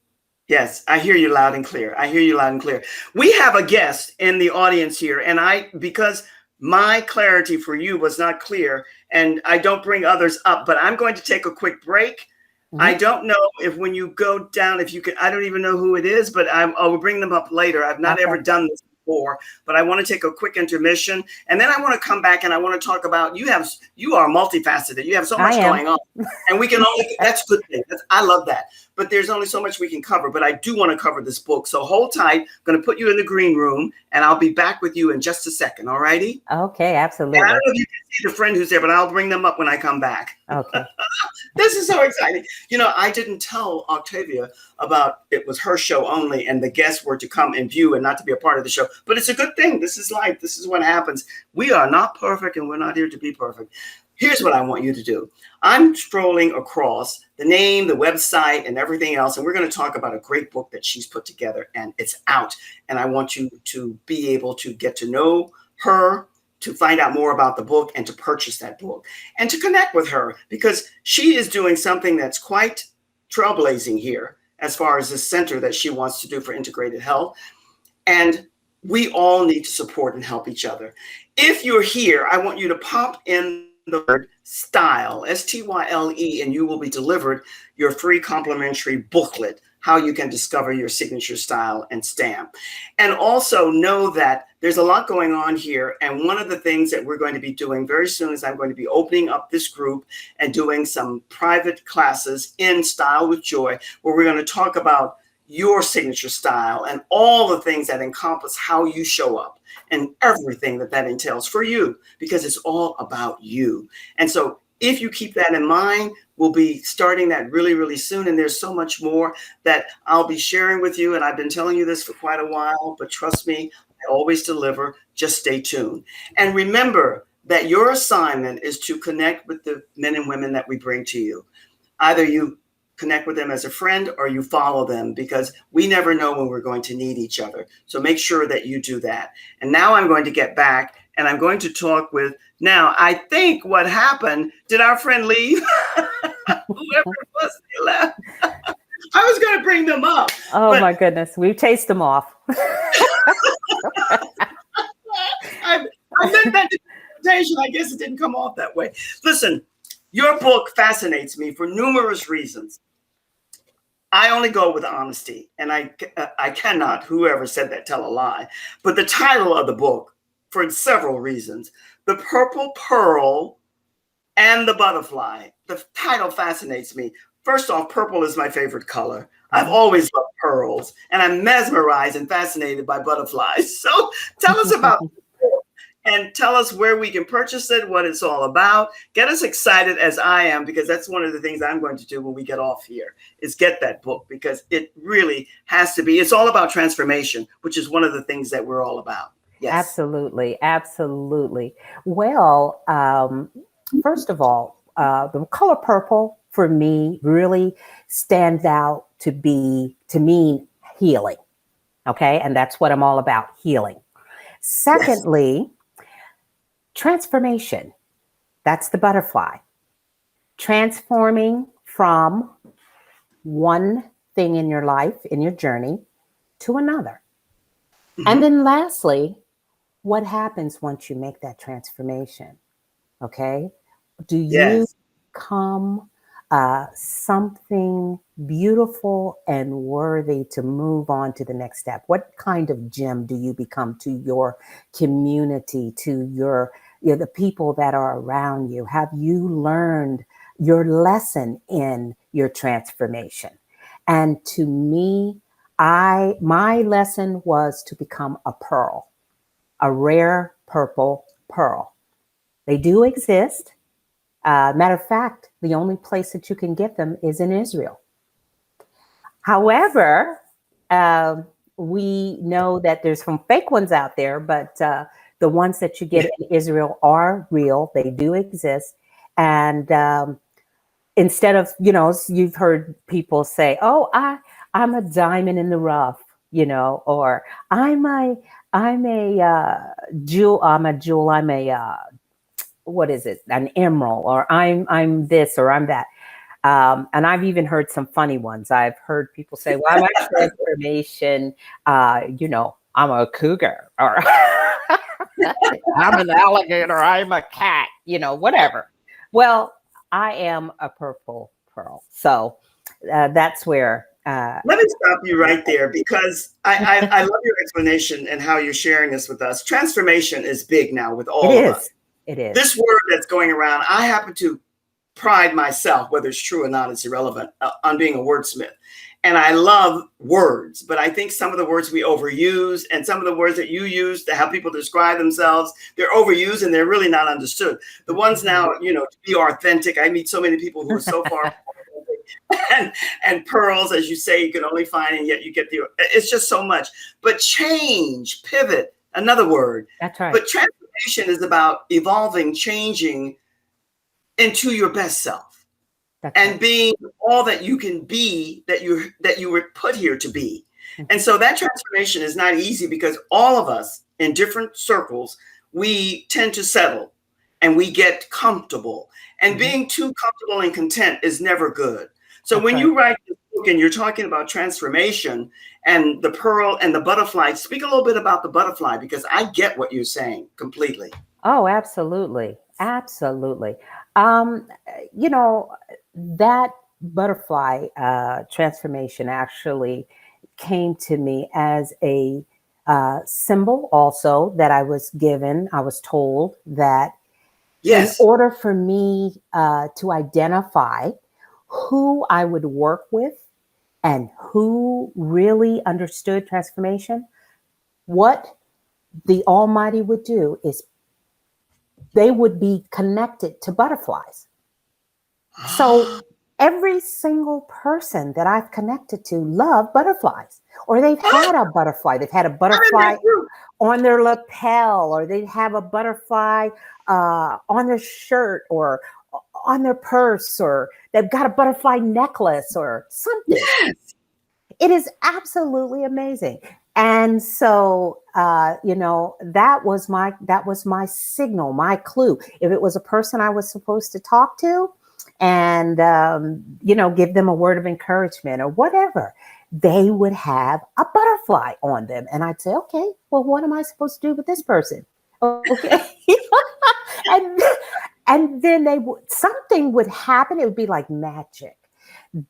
Yes. I hear you loud and clear. I hear you loud and clear. We have a guest in the audience here, and because my clarity for you was not clear, and I don't bring others up, but I'm going to take a quick break. Mhm. I don't know if when you go down, if you can, I don't even know who it is, but I will bring them up later. I've not ever done this before, but I want to take a quick intermission, and then I want to come back and I want to talk about you are multifaceted. You have so much going on, and we can only, that's a good thing. I love that, but there's only so much we can cover, but I do want to cover this book. So hold tight. I'm going to put you in the green room, and I'll be back with you in just a second. All righty? Okay, absolutely. And I don't know if you can see the friend who's there, but I'll bring them up when I come back. Okay. This is so exciting. I didn't tell Octavia about it was her show only, and the guests were to come and view and not to be a part of the show. But it's a good thing. This is life. This is what happens. We are not perfect, and we're not here to be perfect. Here's what I want you to do. I'm scrolling across the name, the website, and everything else, and we're going to talk about a great book that she's put together, and it's out. And I want you to be able to get to know her, to find out more about the book, and to purchase that book, and to connect with her, because she is doing something that's quite trailblazing here as far as this center that she wants to do for integrated health. And we all need to support and help each other. If you're here, I want you to pop in the word style, STYLE, and you will be delivered your free complimentary booklet, how you can discover your signature style and stamp. And also know that there's a lot going on here. And one of the things that we're going to be doing very soon is I'm going to be opening up this group and doing some private classes in Style with Joy, where we're going to talk about your signature style and all the things that encompass how you show up and everything that entails for you, because it's all about you. And so if you keep that in mind, we'll be starting that really, really soon. And there's so much more that I'll be sharing with you. And I've been telling you this for quite a while, but trust me, I always deliver. Just stay tuned. And remember that your assignment is to connect with the men and women that we bring to you. Either you connect with them as a friend or you follow them, because we never know when we're going to need each other. So make sure that you do that. And now I'm going to get back and I'm going to talk with, now I think what happened, did our friend leave? Whoever it was, they left. I was going to bring them up. Oh my goodness, we chased them off. I meant that invitation. I guess it didn't come off that way. Listen, your book fascinates me for numerous reasons. I only go with honesty, and I cannot, whoever said that, tell a lie. But the title of the book, for several reasons, The Purple Pearl and the Butterfly, the title fascinates me. First off, purple is my favorite color. I've always loved pearls, and I'm mesmerized and fascinated by butterflies. So tell us about the book and tell us where we can purchase it, what it's all about. Get us excited as I am, because that's one of the things I'm going to do when we get off here, is get that book, because it really has to be. It's all about transformation, which is one of the things that we're all about. Yes. Absolutely. Absolutely. Well, first of all, the color purple for me really stands out to mean healing. Okay. And that's what I'm all about, healing. Secondly, transformation. That's the butterfly. Transforming from one thing in your life, in your journey, to another. Mm-hmm. And then lastly, what happens once you make that transformation? Okay. Do you become something beautiful and worthy to move on to the next step? What kind of gem do you become to your community, to the people that are around you? Have you learned your lesson in your transformation. And to me, my lesson was to become a pearl, a rare purple pearl. They do exist. Matter of fact, the only place that you can get them is in Israel. However, we know that there's some fake ones out there, but the ones that you get in Israel are real. They do exist. And instead of, you've heard people say, "Oh, I'm a diamond in the rough," or I'm a jewel. What is it? An emerald, or I'm this, or I'm that. And I've even heard some funny ones. I've heard people say, "Well, I'm a transformation. I'm a cougar, or I'm an alligator. I'm a cat. Whatever." Well, I am a purple pearl. So that's where. Let me stop you right there, because I love your explanation and how you're sharing this with us. Transformation is big now with all of us. It is. This word that's going around, I happen to pride myself, whether it's true or not, it's irrelevant, on being a wordsmith. And I love words, but I think some of the words we overuse, and some of the words that you use to have people describe themselves, they're overused and they're really not understood. The ones now, to be authentic. I meet so many people who are so far and pearls, as you say, you can only find, and yet you get it's just so much. But change, pivot, another word. That's right. But transformation is about evolving, changing into your best self. That's and right. Being all that you can be, that you were put here to be. And so that transformation is not easy, because all of us in different circles, we tend to settle and we get comfortable. And being too comfortable and content is never good. So That's when right. you write this book and you're talking about transformation and the pearl and the butterfly, speak a little bit about the butterfly, because I get what you're saying completely. Oh, absolutely. Absolutely. That butterfly transformation actually came to me as a symbol also that I was given. I was told that in order for me to identify who I would work with and who really understood transformation, what the Almighty would do is they would be connected to butterflies. So every single person that I've connected to love butterflies, or they've had a butterfly. They've had a butterfly on their lapel, or they have a butterfly on their shirt or on their purse, or they've got a butterfly necklace or something. Yes. It is absolutely amazing. And so, that was my signal, my clue. If it was a person I was supposed to talk to and, give them a word of encouragement or whatever, they would have a butterfly on them. And I'd say, okay, well, what am I supposed to do with this person? Okay. and then something would happen. It would be like magic.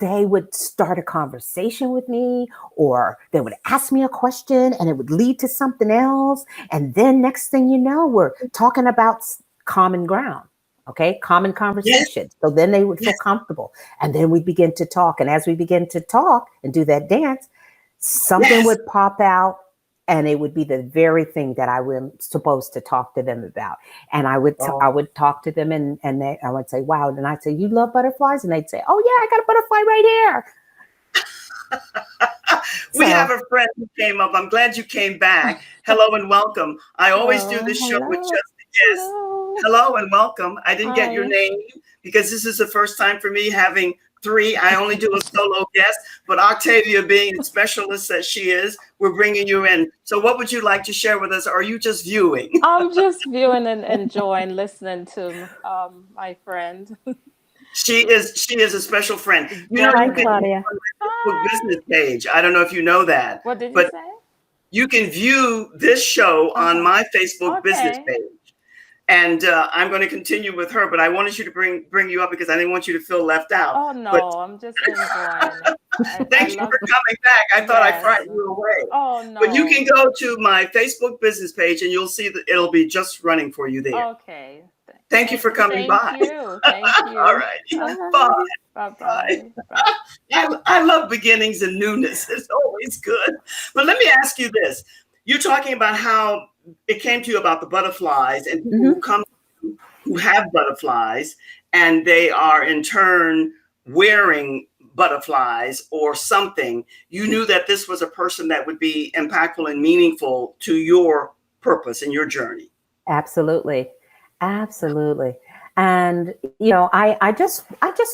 They would start a conversation with me, or they would ask me a question and it would lead to something else. And then next thing you know, we're talking about common ground, okay? Common conversation. Yes. So then they would feel comfortable. And then we begin to talk. And as we begin to talk and do that dance, something would pop out. And it would be the very thing that I was supposed to talk to them about. And I would talk to them and I would say, wow. And I'd say, you love butterflies? And they'd say, oh yeah, I got a butterfly right here. We have a friend who came up. I'm glad you came back. Hello and welcome. I always do this show with just a guest. Hello and welcome. I didn't get your name because this is the first time for me having three. I only do a solo guest, but Octavia, being the specialist that she is, we're bringing you in. So what would you like to share with us? Or are you just viewing? I'm just viewing and enjoying listening to my friend. She is a special friend. Hi, Claudia. Facebook business page. I don't know if you know that. What did you say? You can view this show on my Facebook business page. And I'm going to continue with her, but I wanted you to bring you up because I didn't want you to feel left out. Oh no, I'm just enjoying it. Thank you for coming back. I thought I frightened you away. Oh no. But you can go to my Facebook business page and you'll see that it'll be just running for you there. Okay. Thank you for coming by. Thank you. Thank you. All right. Bye. Bye-bye. Bye. I love beginnings and newness. It's always good. But let me ask you this. You're talking about how it came to you about the butterflies and people who come who have butterflies and they are in turn wearing butterflies or something. You knew that this was a person that would be impactful and meaningful to your purpose and your journey. Absolutely. Absolutely. And, you know, I just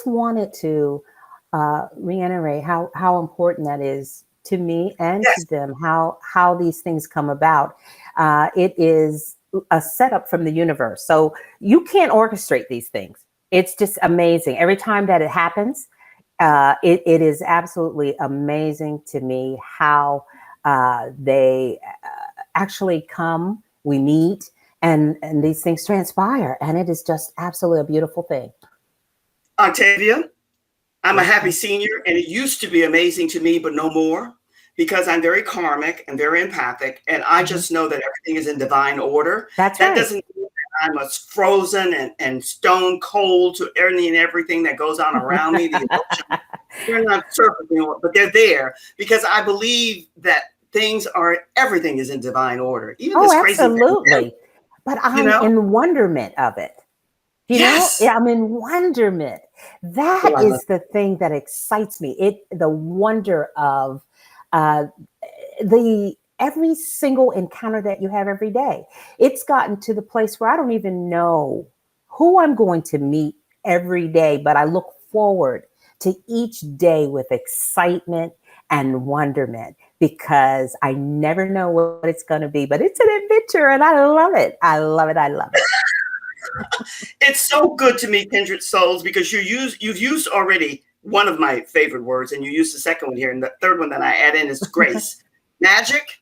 wanted to reiterate how important that is to me and to them, how these things come about. It is a setup from the universe. So you can't orchestrate these things. It's just amazing. Every time that it happens, it is absolutely amazing to me how they actually come, we meet, and these things transpire. And it is just absolutely a beautiful thing. Octavia, I'm a happy senior, and it used to be amazing to me, but no more, because I'm very karmic and very empathic, and I just know that everything is in divine order. That doesn't mean that I'm as frozen and stone cold to everything that goes on around me. They're not surfacing, but they're there because I believe that everything is in divine order. Even this crazy absolutely. But I'm in wonderment of it. You know, I'm in wonderment. That is the thing that excites me. The wonder of every single encounter that you have every day. It's gotten to the place where I don't even know who I'm going to meet every day, but I look forward to each day with excitement and wonderment because I never know what it's going to be, but it's an adventure and I love it. I love it. I love it. It's so good to meet kindred souls because you've used already one of my favorite words, and you used the second one here, and the third one that I add in is grace. Magic,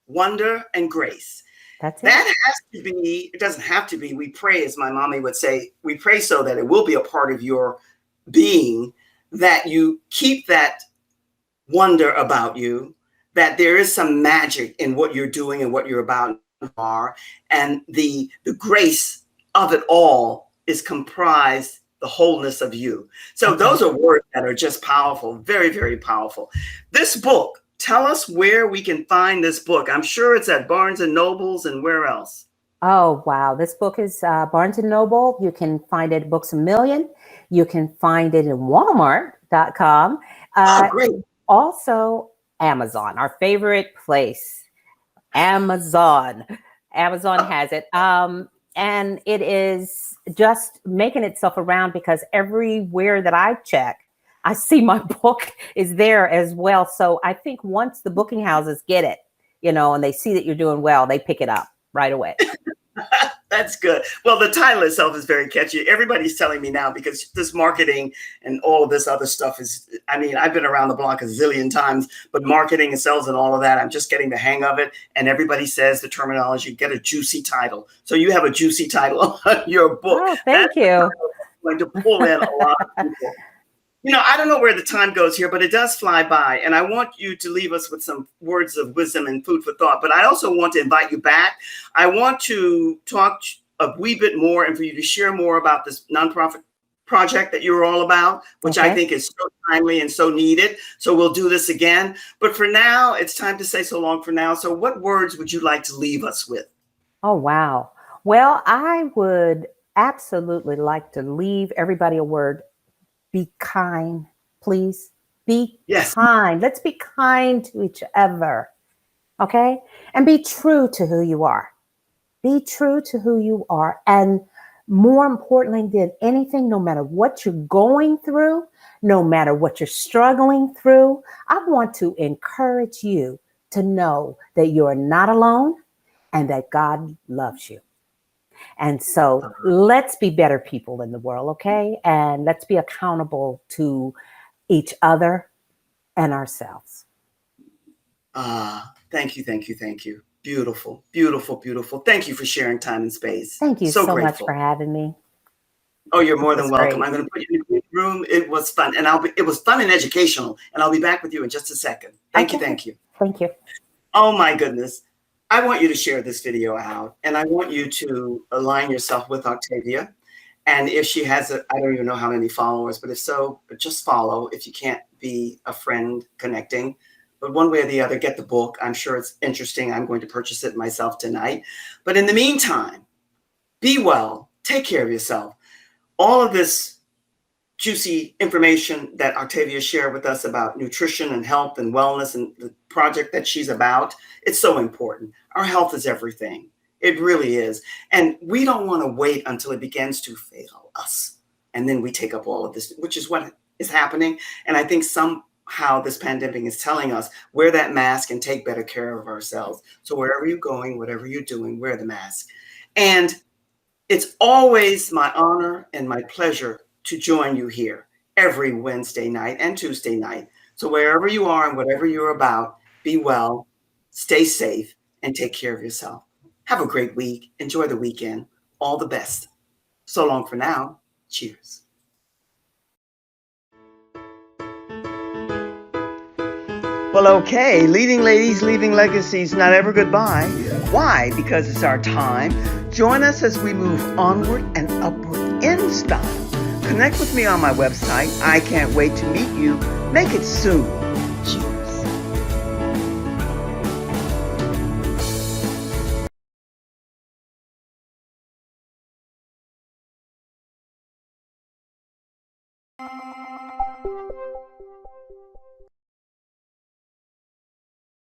wonder, and grace. That's it. That has to be, it doesn't have to be, we pray, as my mommy would say, we pray so that it will be a part of your being, that you keep that wonder about you, that there is some magic in what you're doing and what you're about are, and the grace of it all is comprised the wholeness of you. So those are words that are just powerful, very, very powerful. This book, tell us where we can find this book. I'm sure it's at Barnes and Nobles and where else? Oh, wow. This book is Barnes and Noble. You can find it at Books A Million. You can find it in Walmart.com. Great. Also, Amazon, our favorite place. Amazon has it. And it is just making itself around because everywhere that I check, I see my book is there as well. So I think once the booking houses get it, you know, and they see that you're doing well, they pick it up right away. That's good. Well, the title itself is very catchy. Everybody's telling me now because this marketing and all of this other stuff is, I mean, I've been around the block a zillion times, but marketing and sales and all of that, I'm just getting the hang of it. And everybody says the terminology, get a juicy title. So you have a juicy title on your book. Oh, thank you. Going to pull in a lot of people. You know, I don't know where the time goes here, but it does fly by. And I want you to leave us with some words of wisdom and food for thought. But I also want to invite you back. I want to talk a wee bit more and for you to share more about this nonprofit project that you're all about, which I think is so timely and so needed. So we'll do this again. But for now, it's time to say so long for now. So what words would you like to leave us with? Oh, wow. Well, I would absolutely like to leave everybody a word. Be kind, please. Be kind. Let's be kind to each other. Okay? And be true to who you are. Be true to who you are. And more importantly than anything, no matter what you're going through, no matter what you're struggling through, I want to encourage you to know that you're not alone and that God loves you. And so let's be better people in the world, okay? And let's be accountable to each other and ourselves. Thank you, thank you, thank you. Beautiful, beautiful, beautiful. Thank you for sharing time and space. Thank you so grateful. much for having me. Oh, you're more than welcome. Great. I'm going to put you in the room. It was fun. And it was fun and educational. And I'll be back with you in just a second. Thank you. Thank you. Thank you. Oh, my goodness. I want you to share this video out, and I want you to align yourself with Octavia. And if she has I don't even know how many followers, but if so, just follow. If you can't be a friend connecting, but one way or the other, get the book. I'm sure it's interesting. I'm going to purchase it myself tonight. But in the meantime, be well, take care of yourself. All of this juicy information that Octavia shared with us about nutrition and health and wellness and the project that she's about, it's so important. Our health is everything. It really is. And we don't want to wait until it begins to fail us. And then we take up all of this, which is what is happening. And I think somehow this pandemic is telling us, wear that mask and take better care of ourselves. So wherever you're going, whatever you're doing, wear the mask. And it's always my honor and my pleasure to join you here every Wednesday night and Tuesday night. So wherever you are and whatever you're about, be well, stay safe, and take care of yourself. Have a great week. Enjoy the weekend. All the best. So long for now. Cheers. Well, okay. Leading ladies, leaving legacies, not ever goodbye. Why? Because it's our time. Join us as we move onward and upward in style. Connect with me on my website. I can't wait to meet you. Make it soon. Cheers.